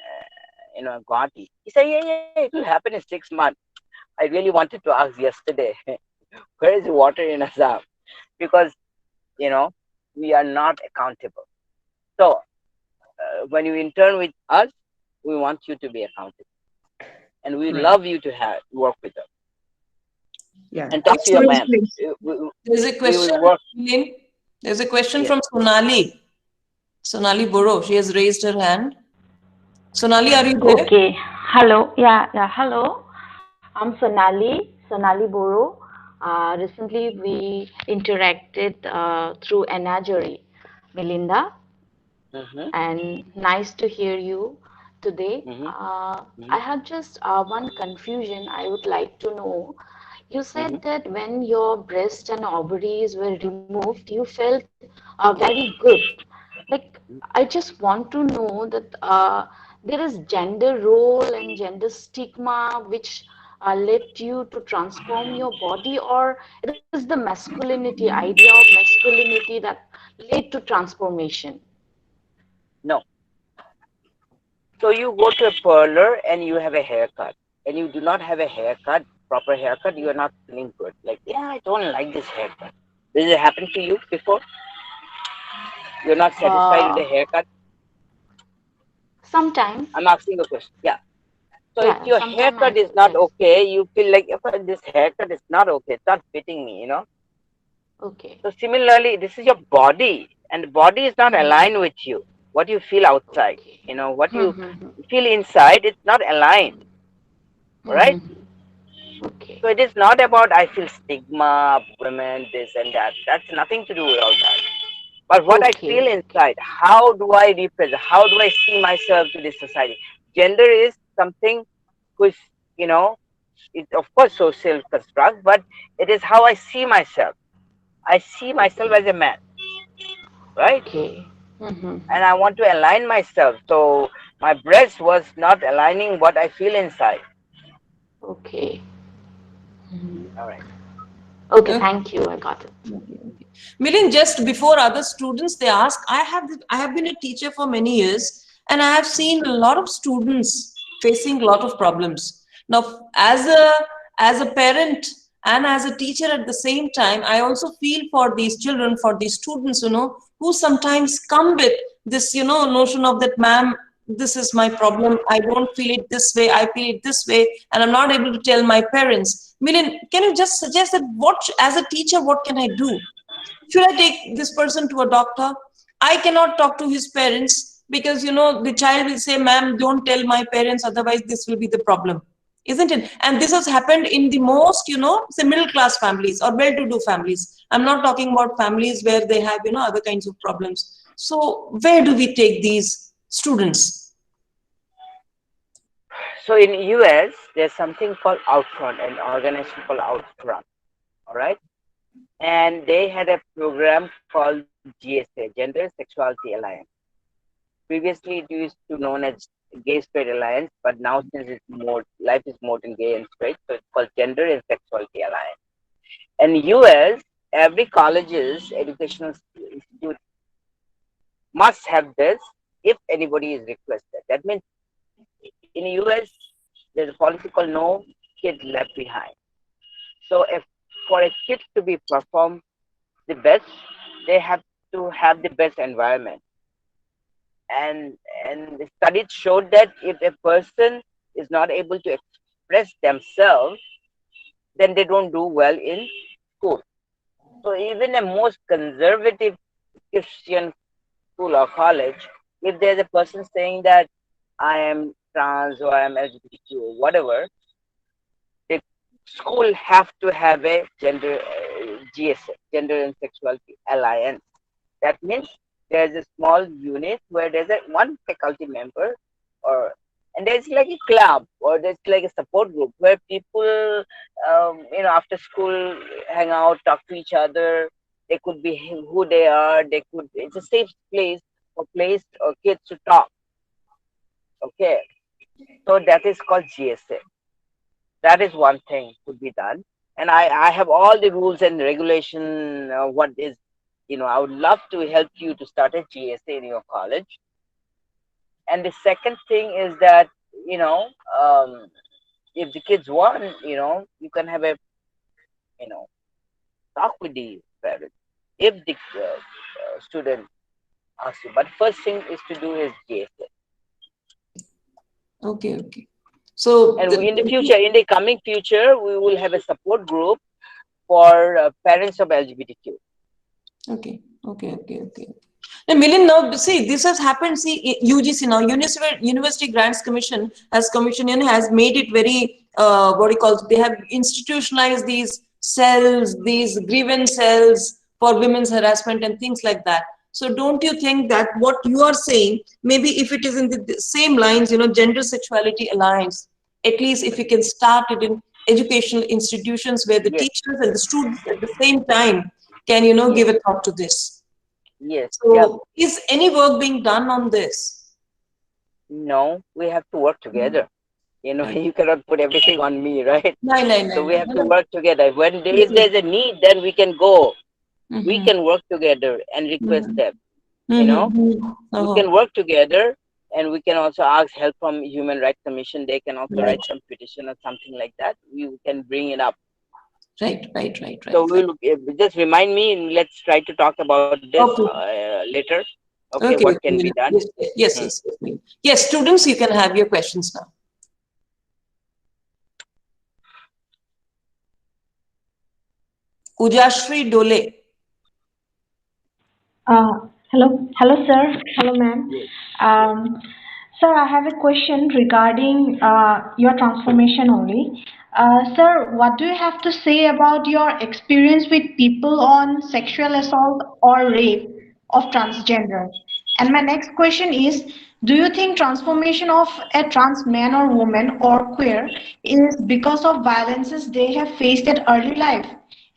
Speaker 3: Guwahati? He said, yeah, it will happen in 6 months. I really wanted to ask yesterday, where is the water in Assam? Because, you know, we are not accountable. So, when you intern with us, we want you to be accountable. And we
Speaker 4: Right.
Speaker 3: love you to work with us.
Speaker 4: Yeah.
Speaker 3: And talk to your
Speaker 4: Excellent
Speaker 3: ma'am.
Speaker 4: place.
Speaker 1: There's a
Speaker 3: We will
Speaker 1: question,
Speaker 3: work.
Speaker 1: Milin. There's a question
Speaker 3: Yes.
Speaker 1: from Sonali. Sonali Boro. She has raised her hand. Sonali, are you there?
Speaker 5: Okay. Hello. Yeah. Hello. I'm Sonali Boro. Recently, we interacted through Anajari, Melinda,
Speaker 3: Mm-hmm,
Speaker 5: and nice to hear you today.
Speaker 3: mm-hmm,
Speaker 5: I have just one confusion I would like to know. You
Speaker 3: mm-hmm,
Speaker 5: said that when your breast and ovaries were removed, you felt very good. Like, I just want to know that there is gender role and gender stigma which led you to transform your body, or it is the masculinity, idea of masculinity that led to transformation?
Speaker 3: no. So you go to a parlor and you have a haircut, and you do not have a haircut, proper haircut, you are not feeling good. Like, yeah, I don't like this haircut. Does it happen to you before? You're not satisfied with the
Speaker 5: Uh,
Speaker 3: haircut?
Speaker 5: Sometimes,
Speaker 3: I'm asking a question. Yeah. So if
Speaker 5: yeah,
Speaker 3: your
Speaker 5: sometimes
Speaker 3: haircut
Speaker 5: I,
Speaker 3: is not
Speaker 5: yes,
Speaker 3: okay, you feel like, "Okay, this haircut is not okay. It's not fitting me, you know."
Speaker 5: okay.
Speaker 3: So similarly, this is your body, and the body is not
Speaker 5: Mm-hmm.
Speaker 3: aligned with you. What you feel outside,
Speaker 5: Okay.
Speaker 3: you know, what you
Speaker 5: Mm-hmm.
Speaker 3: feel inside, it's not aligned, right?
Speaker 5: Mm-hmm. Okay.
Speaker 3: So it is not about I feel stigma of women, this and that. That's nothing to do with all that. But what I feel
Speaker 5: Okay. Okay.
Speaker 3: inside, how do I represent? How do I see myself to this society? Gender is something which, you know, it's of course social construct, but it is how I see myself. I see myself
Speaker 5: Okay.
Speaker 3: as a man, right?
Speaker 5: Okay. Mm-hmm.
Speaker 3: And I want to align myself. So my breast was not aligning what I feel inside.
Speaker 5: Okay. Mhm.
Speaker 3: All right.
Speaker 5: Okay,
Speaker 1: Okay.
Speaker 5: thank you. I got it.
Speaker 1: Okay, okay. Milin, just before other students, they ask, I have been a teacher for many years, and I have seen a lot of students facing a lot of problems. Now, as a parent and as a teacher at the same time, I also feel for these children, for these students, who sometimes come with this, notion of that, ma'am, this is my problem. I don't feel it this way. I feel it this way, and I'm not able to tell my parents. Milin, can you just suggest that as a teacher, what can I do? Should I take this person to a doctor? I cannot talk to his parents because, the child will say, ma'am, don't tell my parents, otherwise this will be the problem. Isn't it? And this has happened in the most, say middle class families or well-to-do families. I'm not talking about families where they have, other kinds of problems. So where do we take these students?
Speaker 3: So in US, there's something called Outfront, an organization called Outfront. All right. And they had a program called GSA, Gender Sexuality Alliance. Previously, it used to known as Gay Straight Alliance, but now since it's more life is more than gay and straight, so it's called Gender and Sexuality Alliance. And US, every college's educational institute must have this if anybody is requested. That means in the US, there's a policy called no kid left behind. So if for a kid to be perform the best, they have to have the best environment. And the studies showed that if a person is not able to express themselves, then they don't do well in school. So even a most conservative Christian school or college, if there's a person saying that I am trans or I am LGBTQ or whatever, the school have to have a gender GSA, gender and sexuality alliance. That means there's a small unit where there's a one faculty member, or and there's like a club or there's like a support group where people, after school hang out, talk to each other. They could be who they are. They could. It's a safe place for place or kids to talk. Okay, so that is called GSA. That is one thing could be done. And I have all the rules and regulation. What is, I would love to help you to start a GSA in your college. And the second thing is that, you know, um, if the kids want, you can have a, you know, talk with the parents if the student asks you. But first thing is to do is GSA.
Speaker 1: Okay, okay. So,
Speaker 3: And in the future, in the coming future, we will have a support group for parents of LGBTQ.
Speaker 1: okay, okay, okay, okay. Now, Milin, now see, this has happened. See, UGC now, University Grants Commission has commissioned and has made it very what do you call? They have institutionalized these cells, these grievance cells for women's harassment and things like that. So, don't you think that what you are saying, maybe if it is in the same lines, gender sexuality alliance, at least if you can start it in educational institutions where the
Speaker 3: Yes,
Speaker 1: teachers and the students at the same time can,
Speaker 3: yes,
Speaker 1: give a thought to this.
Speaker 3: yes. Yeah.
Speaker 1: So, is any work being done on this?
Speaker 3: No, we have to work
Speaker 1: Mm.
Speaker 3: together. You cannot put everything on me, right?
Speaker 1: No, no,
Speaker 3: So
Speaker 1: no,
Speaker 3: we have to
Speaker 1: no.
Speaker 3: work together. When if
Speaker 1: No.
Speaker 3: there's a need, then we can go. We
Speaker 1: Mm-hmm.
Speaker 3: can work together and request
Speaker 1: Mm-hmm.
Speaker 3: them. You know,
Speaker 1: Mm-hmm.
Speaker 3: we
Speaker 1: Oh,
Speaker 3: can work together, and we can also ask help from Human Rights Commission. They can also
Speaker 1: right.
Speaker 3: write some petition or something like that. We can bring it up.
Speaker 1: Right, right, right,
Speaker 3: So
Speaker 1: right, right.
Speaker 3: just remind me, and let's try to talk about this
Speaker 1: Okay,
Speaker 3: later. Okay, what
Speaker 1: okay,
Speaker 3: can
Speaker 1: okay.
Speaker 3: be done?
Speaker 1: Yes, yes,
Speaker 3: Hmm.
Speaker 1: yes, yes. Yes, students, you can have your questions now. Ujashri Dole.
Speaker 6: Hello, sir. Hello, ma'am.
Speaker 3: Yes. Yes.
Speaker 6: Um, Sir, I have a question regarding your transformation only. Sir, what do you have to say about your experience with people on sexual assault or rape of transgender? And my next question is, do you think transformation of a trans man or woman or queer is because of violences they have faced at early life?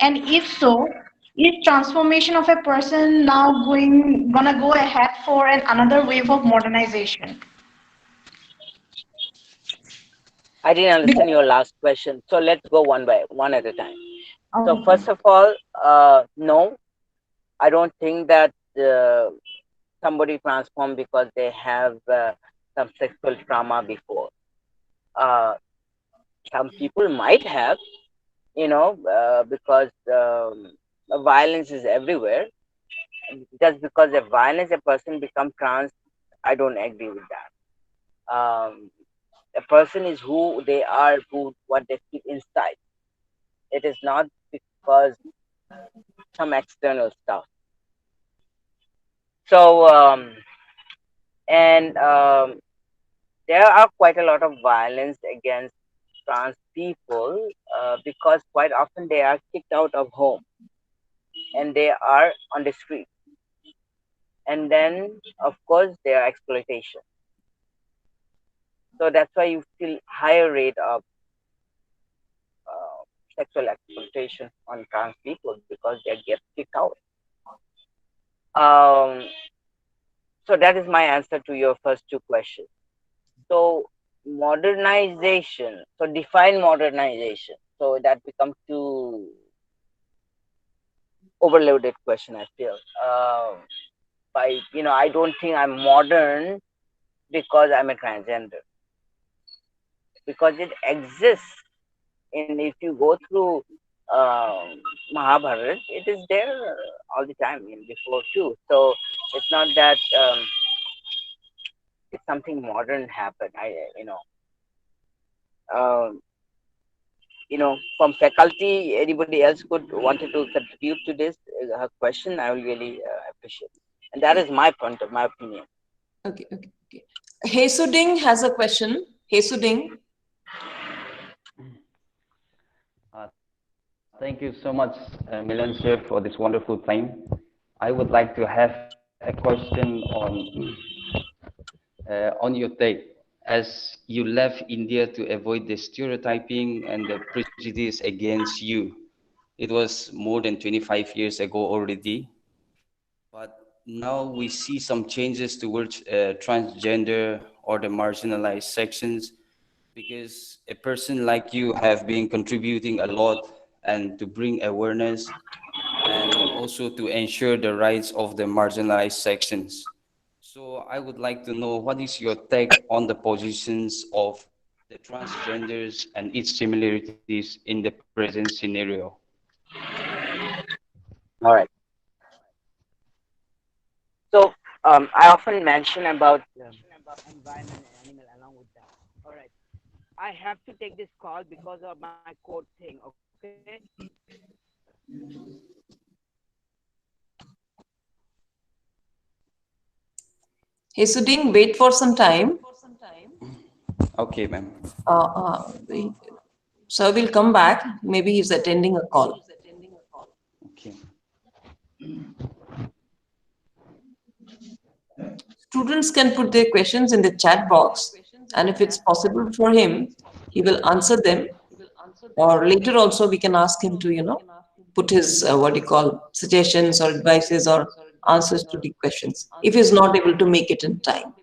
Speaker 6: And if so, is transformation of a person now gonna go ahead for another wave of modernization?
Speaker 3: I didn't understand
Speaker 6: Because,
Speaker 3: your last question. So let's go one at a time. So
Speaker 6: okay,
Speaker 3: first of all, no, I don't think that somebody transformed because they have some sexual trauma before. Uh, some people might have, because violence is everywhere. Just because of violence a person become trans, I don't agree with that. A person is who they are, who what they feel inside. It is not because some external stuff. So and there are quite a lot of violence against trans people because quite often they are kicked out of home and they are on the street, and then of course there are exploitation. So that's why you feel higher rate of uh, sexual exploitation on trans people because they get kicked out. Um, so that is my answer to your first two questions. So modernization. So define modernization. So that becomes too overloaded question. I feel. By I don't think I'm modern because I'm a transgender, because it exists. And if you go through Mahabharata, it is there all the time, before too. So it's not that it's something modern happened. Um, from faculty, anybody else could wanted to contribute to this her question. I will really appreciate, and that is my opinion.
Speaker 1: Okay, okay, okay. Hesuding has a question. Hesuding.
Speaker 7: Thank you so much, Milan sir, for this wonderful time. I would like to have a question on your take. As you left India to avoid the stereotyping and the prejudice against you, it was more than 25 years ago already. But now we see some changes towards transgender or the marginalized sections, because a person like you have been contributing a lot and to bring awareness and also to ensure the rights of the marginalized sections. So I would like to know, what is your take on the positions of the transgenders and its similarities in the present scenario?
Speaker 3: All right. So I often mention about environment and animal along with that. All right. I have to take this call because of my code thing. Okay.
Speaker 1: Hesuding, wait for some time.
Speaker 7: Okay, ma'am.
Speaker 1: We, sir will come back. Maybe he's attending a call.
Speaker 7: Okay.
Speaker 1: Students can put their questions in the chat box, and if it's possible for him, he will answer them. Or later also, we can ask him to, put his what do you call suggestions or advices or answers to the questions if he's not able to make it in time.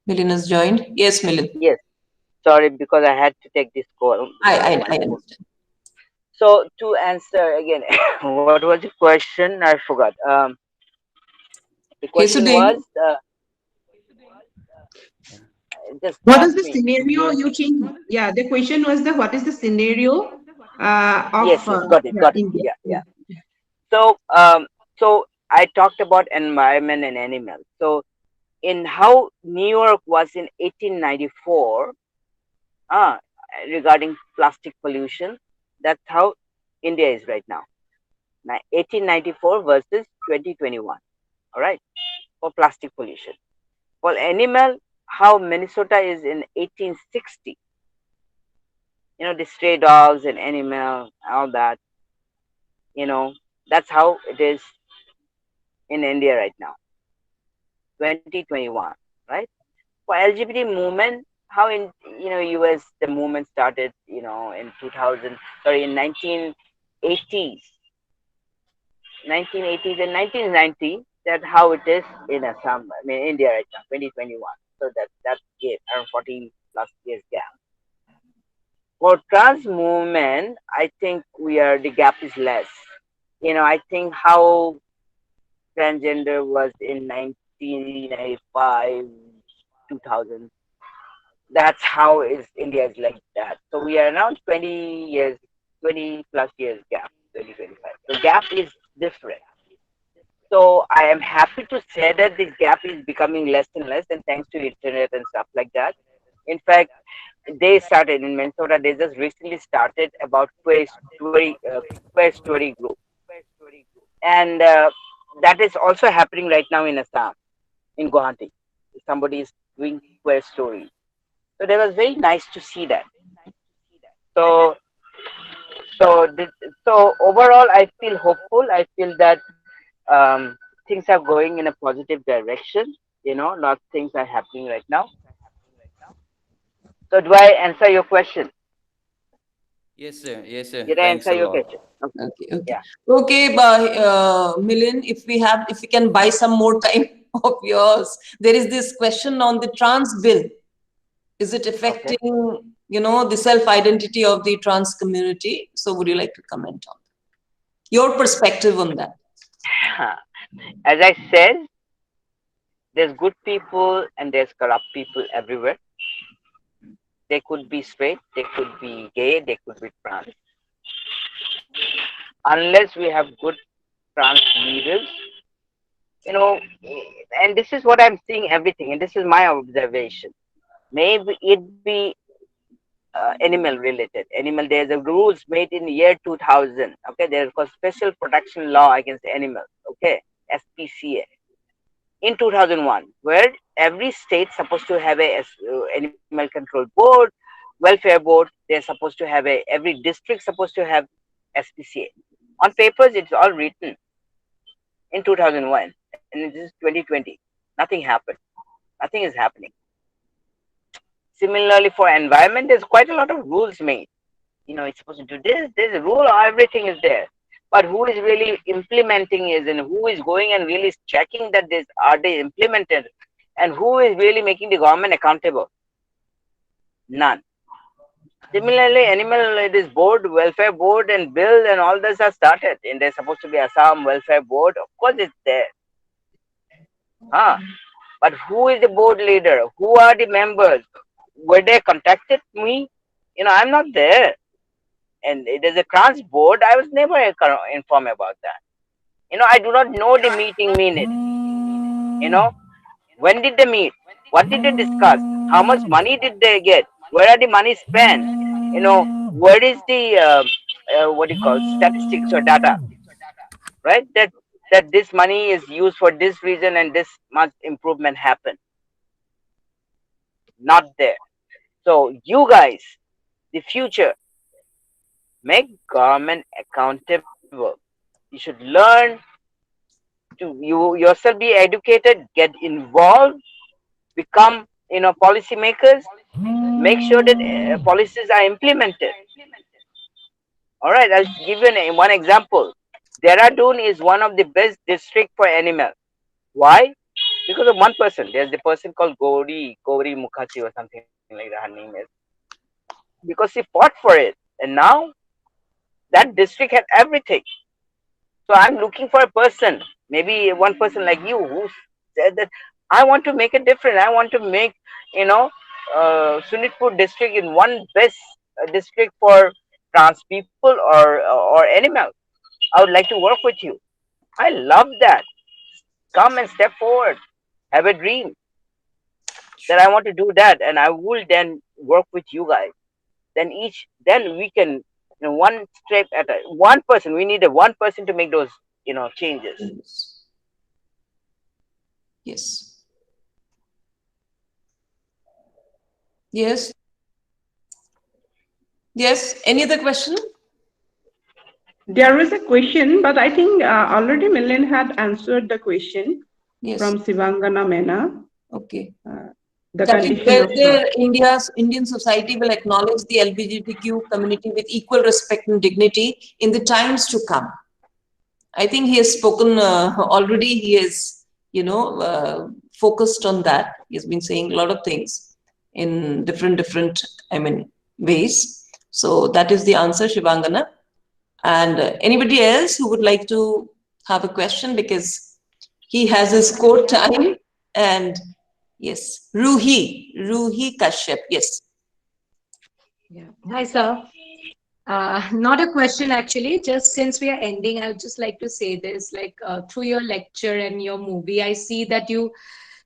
Speaker 1: Milin has joined. Yes, Milin.
Speaker 3: Yes. Sorry, because I had to take this call because of my
Speaker 1: I
Speaker 3: phone.
Speaker 1: understand.
Speaker 3: So to answer again, what was the question? I forgot. The question was,
Speaker 1: Kesude,
Speaker 7: Yeah.
Speaker 3: just
Speaker 4: What is
Speaker 3: ask
Speaker 4: the
Speaker 3: me.
Speaker 4: scenario you change? Yeah, the question was the what is the scenario of
Speaker 3: Yes, yes, got it,
Speaker 4: yeah,
Speaker 3: got it.
Speaker 4: India?
Speaker 3: Yeah,
Speaker 4: Yeah.
Speaker 3: yeah. So, so I talked about environment and animals. So, in how New York was in 1894, uh, regarding plastic pollution, that's how India is right now. 1894 versus 2021. All right, for plastic pollution. For animal, how Minnesota is in 1860. The stray dogs and animal, all that. You know, that's how it is in India right now, 2021, right? For LGBT movement, how in US the movement started, in 2000, sorry, in 1980s, 1980s and 1990. That's how it is in Assam, I mean India right now, 2021. So that's gap, around 40 plus years gap. For trans movement, I think the gap is less. I think how transgender was in 1995, 2000. That's how is India is like that. So we are around 20 years, 20 plus years gap, 2025. So gap is different. So I am happy to say that this gap is becoming less and less, and thanks to internet and stuff like that. In fact, they started in Minnesota. They just recently started about queer story group, and that is also happening right now in Assam, in Guwahati. Somebody is doing queer story. So that was very nice to see that. So so overall, I feel hopeful. I feel that things are going in a positive direction. Lot of things are happening right now. So do I answer your question?
Speaker 7: Yes, sir. Yes, sir.
Speaker 3: Did I
Speaker 7: Thanks
Speaker 3: answer
Speaker 7: a
Speaker 3: your
Speaker 7: lot.
Speaker 3: question? Okay.
Speaker 1: Okay, okay.
Speaker 3: Yeah.
Speaker 1: Okay, Milin, if we can buy some more time of yours, there is this question on the trans bill. Is it
Speaker 3: Okay.
Speaker 1: affecting, the self-identity of the trans community? So would you like to comment on your perspective on that?
Speaker 3: As I said, there's good people and there's corrupt people everywhere. They could be straight, they could be gay, they could be trans. Unless we have good trans leaders, you know, and this is what I'm seeing everything, and this is my observation. Maybe it be animal related. Animal, there's a rules made in year 2000. Okay, there's a special protection law against animals. Okay, SPCA in 2001, where every state supposed to have animal control board, welfare board. They're supposed to have every district supposed to have SPCA. On papers, it's all written in 2001, and this is 2020. Nothing happened. Nothing is happening. Similarly, for environment, there's quite a lot of rules made. It's supposed to do this. There's a rule. Everything is there. But who is really implementing is, and who is going and really checking that this are they implemented, and who is really making the government accountable? None. Similarly, this board, welfare board, and bill and all this are started, and there's supposed to be Assam welfare board. Of course, it's there. Huh? But who is the board leader? Who are the members? Were they contacted me? I'm not there. And it is a trans board. I was never informed about that. I do not know the meeting minutes. You know, when did they meet? What did they discuss? How much money did they get? Where are the money spent? Where is the what do you call statistics or data? Right? That this money is used for this reason and this much improvement happened. Not there. So you guys, the future, make government accountable. You should learn to you yourself be educated, get involved, become policymakers. Make sure that policies are implemented. All right, I'll give you one example. Dehradun is one of the best district for animals. Why? because of one person. There's the person called Gauri Mukherjee or something like that. Her name is, because she fought for it, and now that district had everything. So I'm looking for a person, maybe one person like you, who said that I want to make a difference. I want to make, you know, Sunitpur district in one best district for trans people or animals. I would like to work with you. I love that. Come and step forward. Have a dream that I want to do that, and I will then work with you guys. Then we can, one step at a one person. We need a one person to make those, changes.
Speaker 1: Yes. Yes. Yes. Yes. Any other question?
Speaker 4: There is a question, but I think already Milin had answered the question
Speaker 1: Yes.
Speaker 4: from Sivangana Mena.
Speaker 1: Okay.
Speaker 4: The
Speaker 1: That is
Speaker 4: condition of
Speaker 1: whether Indian society will acknowledge the LGBTQ community with equal respect and dignity in the times to come. I think he has spoken already. He is, focused on that. He has been saying a lot of things in different, ways. So that is the answer, Shivangana. And anybody else who would like to have a question, because he has his court time. And yes, Ruhi Kashyap. Yes.
Speaker 8: Yeah. Hi, sir. Not a question actually, just since we are ending, I would just like to say this, like through your lecture and your movie, I see that you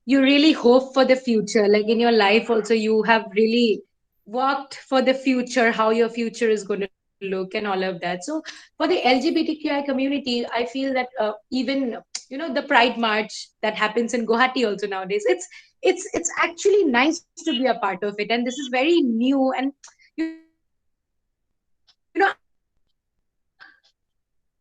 Speaker 8: really hope for the future. Like in your life also, you have really worked for the future, how your future is going to look and all of that. So for the LGBTQI community, I feel that even the Pride March that happens in Guwahati also nowadays, it's actually nice to be a part of it, and this is very new. And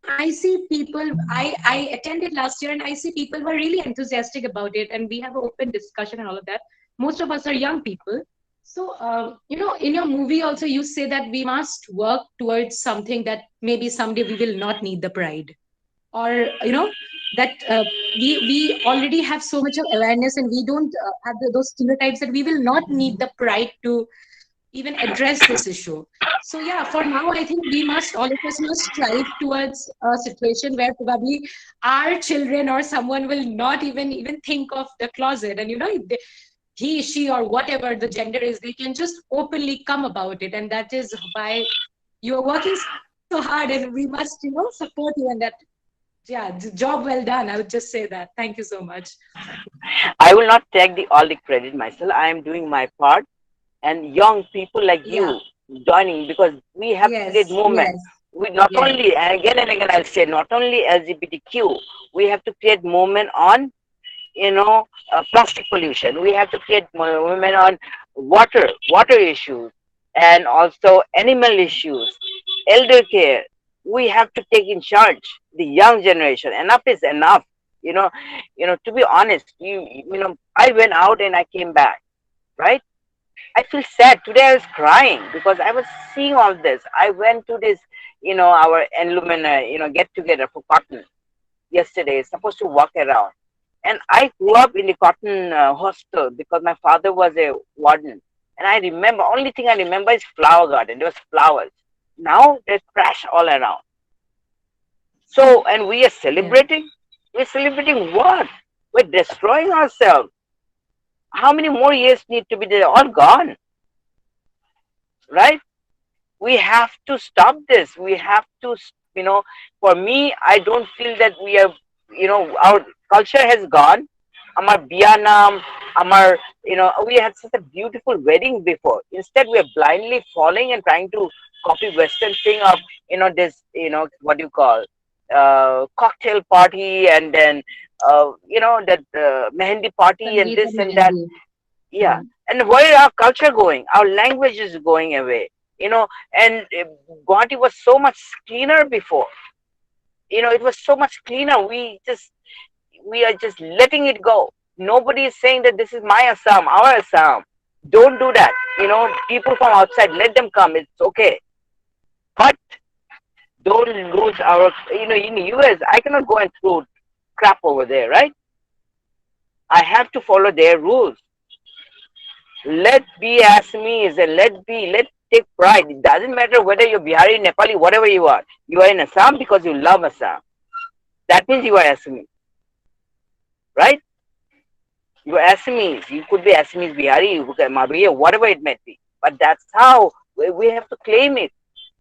Speaker 8: I see people, I attended last year and I see people who are really enthusiastic about it, and we have an open discussion and all of that. Most of us are young people. So, in your movie also, you say that we must work towards something that maybe someday we will not need the pride. Or, that we already have so much of awareness and we don't have those stereotypes that we will not need the pride to even address this issue. So yeah, for now, I think all of us must strive towards a situation where probably our children or someone will not even think of the closet, and he, she, or whatever the gender is, they can just openly come about it, and that is why you are working so hard, and we must support you in that. Yeah, job well done. I would just say that. Thank you so much.
Speaker 3: I will not take all the credit myself. I am doing my part, and young people like
Speaker 8: Yeah.
Speaker 3: you joining, because we have to create
Speaker 8: Yes.
Speaker 3: movement.
Speaker 8: Yes.
Speaker 3: We not
Speaker 8: Yes.
Speaker 3: only, and again I'll say, not only LGBTQ, we have to create movement on, plastic pollution. We have to create movement on water issues, and also animal issues, elder care. We have to take in charge the young generation. Enough is enough. To be honest, I went out and I came back, right? I feel sad. Today I was crying because I was seeing all this. I went to this, our alumni, get together for cotton yesterday. Supposed to walk around. And I grew up in the cotton hostel because my father was a warden. And I remember, only thing I remember is flower garden. There was flowers. Now there's trash all around. So, and we are celebrating. We're celebrating what? We're destroying ourselves. How many more years need to be there? All gone, right? We have to stop this. We have to, for me, I don't feel that we are, our culture has gone. Amar Biyanam, Amar, we had such a beautiful wedding before. Instead, we are blindly following and trying to copy Western thing of, this, what do you call, cocktail party, and then, that mehendi party and
Speaker 8: Sangeet
Speaker 3: this
Speaker 8: and
Speaker 3: and that.
Speaker 8: Mehendi.
Speaker 3: Yeah. And where is our culture going? Our language is going away. And Guwahati was so much cleaner before. It was so much cleaner. We are just letting it go. Nobody is saying that this is my Assam, our Assam. Don't do that. People from outside, let them come. It's okay. But don't lose our, in the US, I cannot go and throw crap over there, right? I have to follow their rules. Let be Assamese and let take pride. It doesn't matter whether you're Bihari, Nepali, whatever you are. You are in Assam because you love Assam. That means you are Assamese, right? You are Assamese. You could be Assamese, Bihari, you could be Mabriya, whatever it may be. But that's how we have to claim it.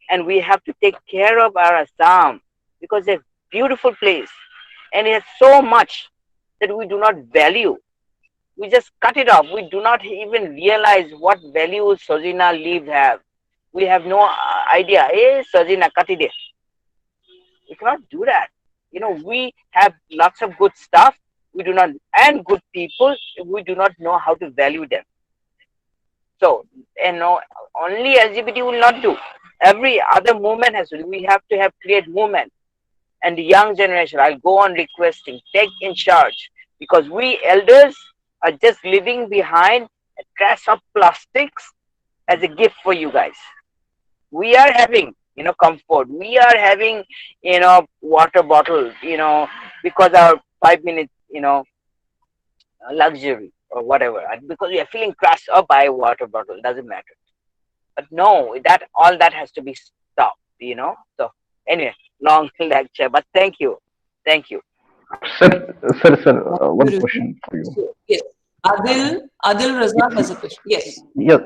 Speaker 3: And we have to take care of our Assam because it's a beautiful place. And it has so much that we do not value. We just cut it off. We do not even realize what value Sojina leaves have. We have no idea. Hey, Sojina, cut it. We cannot do that. We have lots of good stuff. We do not, and good people. We do not know how to value them. So, only LGBT will not do. Every other movement has to. We have to have create movement. And the young generation, I'll go on requesting, take in charge, because we elders are just leaving behind a trash of plastics as a gift for you guys. We are having, comfort. We are having, water bottle, because our 5 minutes, luxury or whatever, and because we are feeling crushed up by a water bottle, doesn't matter. But no, that all that has to be stopped, So anyway, long lecture, but thank you. Thank you.
Speaker 9: Sir, one
Speaker 1: Guruji.
Speaker 9: question for you.
Speaker 1: Yes. Adil Razak has a question. Yes.
Speaker 9: Yes,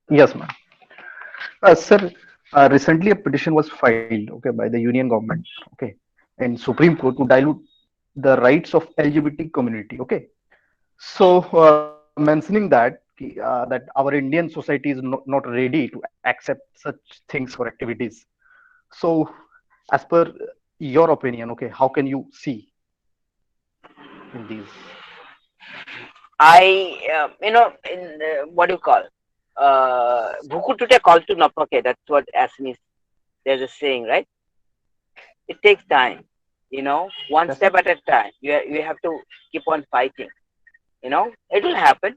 Speaker 9: yes, ma'am. Sir, recently a petition was filed, okay, by the union government, okay, in Supreme Court to dilute the rights of LGBT community, okay. So, mentioning that our Indian society is not ready to accept such things for activities. So, as per your opinion, okay, how can you see in these?
Speaker 3: In what do you call? Bhukutute call to napake. That's what Assamese, there's a saying, right? It takes time, one
Speaker 9: Yes,
Speaker 3: step
Speaker 9: sir.
Speaker 3: at a time. You have to keep on fighting, it will happen.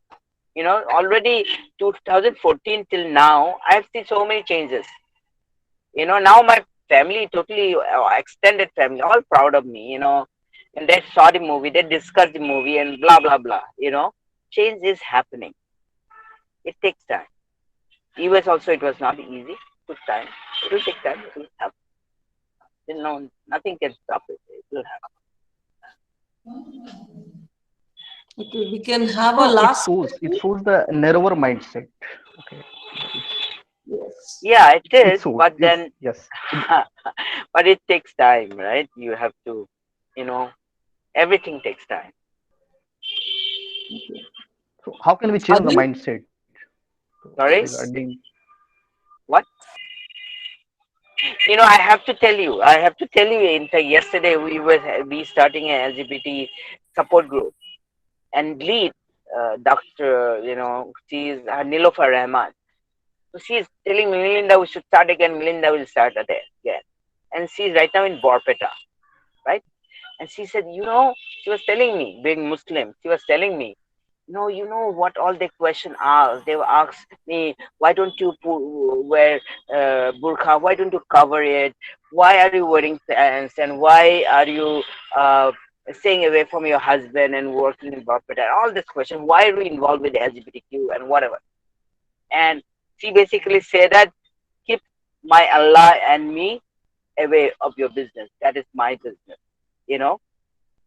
Speaker 3: Already 2014 till now, I've seen so many changes. Now my family, totally extended family, all proud of me, and they saw the movie, they discussed the movie, and blah blah blah. Change is happening. It takes time. US also, it was not easy. It took time. It will take time. It will happen. No, nothing can stop it. It will happen.
Speaker 1: Okay, we can have a
Speaker 9: No,
Speaker 1: last
Speaker 9: it
Speaker 1: question.
Speaker 9: shows the narrower mindset. Okay,
Speaker 1: Yes.
Speaker 3: Yeah, it
Speaker 9: it
Speaker 3: is,
Speaker 9: shows
Speaker 3: but
Speaker 9: is
Speaker 3: then,
Speaker 9: yes.
Speaker 3: but it takes time, right? You have to, you know, everything takes time.
Speaker 9: So how can we change the
Speaker 1: Adil?
Speaker 9: mindset
Speaker 3: Sorry,
Speaker 1: Yes.
Speaker 9: regarding?
Speaker 3: what? I have to tell you. In fact, yesterday we starting an LGBT support group and lead Doctor. She is Nilofer Rahman. So she is telling me, Melinda, we should start again. Melinda will start again, and she is right now in Borpeta, right? And she said, she was telling me, being Muslim, she was telling me, no, you know what all the question are. They asked me, why don't you wear burqa? Why don't you cover it? Why are you wearing pants? And why are you uh, staying away from your husband and working in Borpeta? All this question. Why are we involved with LGBTQ and whatever? And she basically said that keep my Allah and me away of your business. That is my business. You know.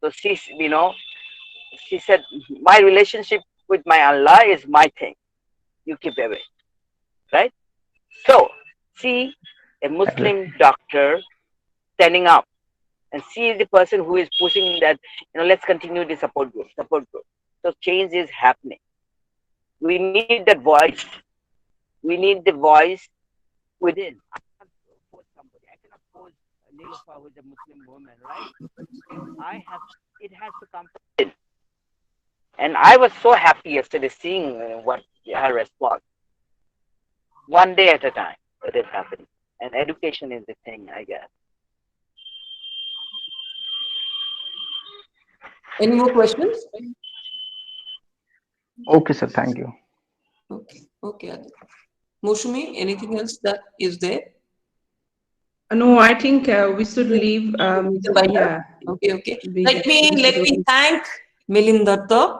Speaker 3: So she said, my relationship with my Allah is my thing. You keep away, right? So see a Muslim
Speaker 9: Exactly.
Speaker 3: doctor standing up, and she is the person who is pushing that, let's continue the support group. So change is happening. We need that voice. We need the voice within. I can't force somebody. I cannot force Nilofa, who is a Muslim woman, right? It has to come from within. And I was so happy yesterday seeing what her response. One day at a time, it is happening. And education is the thing, I guess.
Speaker 1: Any more questions?
Speaker 9: Okay, sir. Thank you.
Speaker 1: Okay. Okay, Adil. Moshumi, anything else that is there?
Speaker 4: No, I think we should
Speaker 1: Yeah.
Speaker 4: leave.
Speaker 1: We can wind up.
Speaker 4: Yeah,
Speaker 1: Okay, okay.
Speaker 4: we
Speaker 1: Let
Speaker 4: can
Speaker 1: me
Speaker 4: do.
Speaker 1: thank Milin Dutta.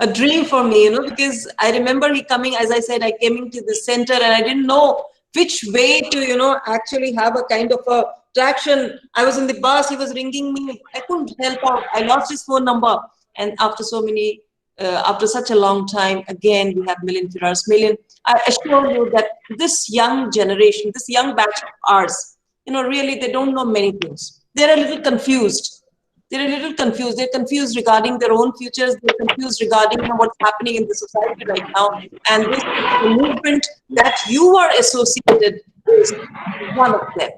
Speaker 1: A dream for me, because I remember he coming, as I said, I came into the center and I didn't know which way to, actually have a kind of a traction. I was in the bus, he was ringing me. I couldn't help out. I lost his phone number. And after such a long time, again, we have Milin Firas. Milin, I assure you that this young generation, this young batch of ours, really, they don't know many things. They're a little confused. They're confused regarding their own futures. They're confused regarding what's happening in the society right now. And this movement that you are associated is one of them.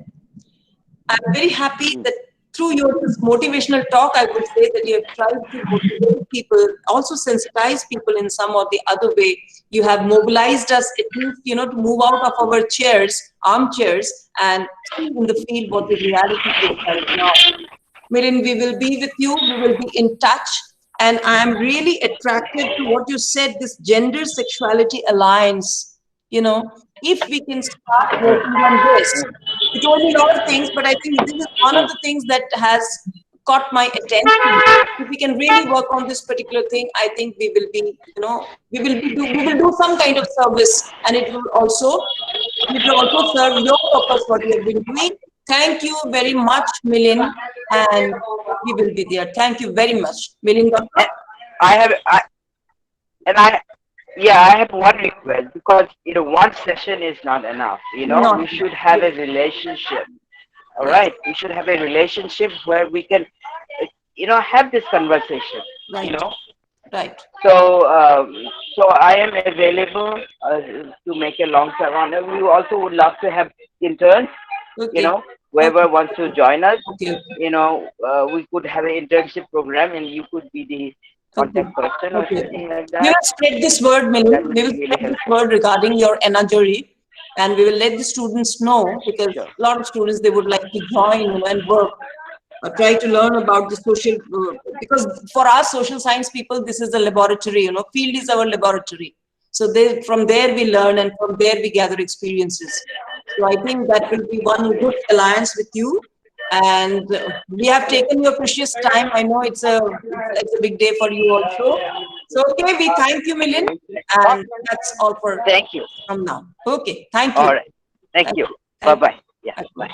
Speaker 1: I'm very happy that through your this motivational talk, I would say that you have tried to motivate people, also sensitize people in some or the other way. You have mobilized us at least, to move out of our armchairs, and see in the field what the reality is right now. Milin, we will be with you. We will be in touch. And I am really attracted to what you said, this gender sexuality alliance. If we can start working on this, you told me a lot of things, but I think this is one of the things that has caught my attention. If we can really work on this particular thing, I think we will be, we will do some kind of service, and it will also serve your purpose, what you have been doing. Thank you very much, Milin, and we will be there. Thank you very much, Milin.
Speaker 3: I have, I, and I, yeah, I have one request, because one session is not enough.
Speaker 1: No.
Speaker 3: We should have a relationship. All
Speaker 1: Yes.
Speaker 3: right, we should have a relationship where we can, have this conversation.
Speaker 1: Right. Right.
Speaker 3: So I am available to make a long term honor. We also would love to have interns.
Speaker 1: Okay.
Speaker 3: Whoever wants to join us,
Speaker 1: Okay.
Speaker 3: we could have an internship program, and you could be the contact person or
Speaker 1: Okay.
Speaker 3: something like
Speaker 1: We will
Speaker 3: that.
Speaker 1: spread this word,
Speaker 3: That
Speaker 1: Milin.
Speaker 3: would
Speaker 1: We
Speaker 3: be
Speaker 1: will
Speaker 3: really
Speaker 1: spread this
Speaker 3: helpful.
Speaker 1: word regarding your Enajori, and we will let the students know, because
Speaker 3: Sure.
Speaker 1: a lot of students, they would like to join and work, try to learn about the social, because for our social science people, this is a laboratory, field is our laboratory. So from there we learn, and from there we gather experiences. So I think that will be one good alliance with you. And we have taken your precious time. I know it's a big day for you also. So okay, we thank you, Milin, and that's all for
Speaker 3: Thank you.
Speaker 1: from now. Okay, thank
Speaker 3: All
Speaker 1: you.
Speaker 3: right. Thank you.
Speaker 1: Thank
Speaker 3: Bye bye. Yeah. Bye.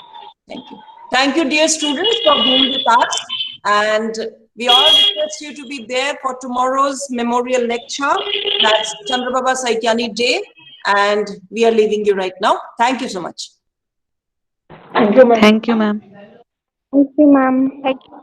Speaker 1: Thank you. Thank you, dear students, for being with us. And we all request you to be there for tomorrow's memorial lecture. That's Chandrababa Saikyani Day. And we are leaving you right now. Thank you so much.
Speaker 4: Thank you, ma'am.
Speaker 10: Thank you, ma'am.
Speaker 6: Thank you, ma'am. Thank you.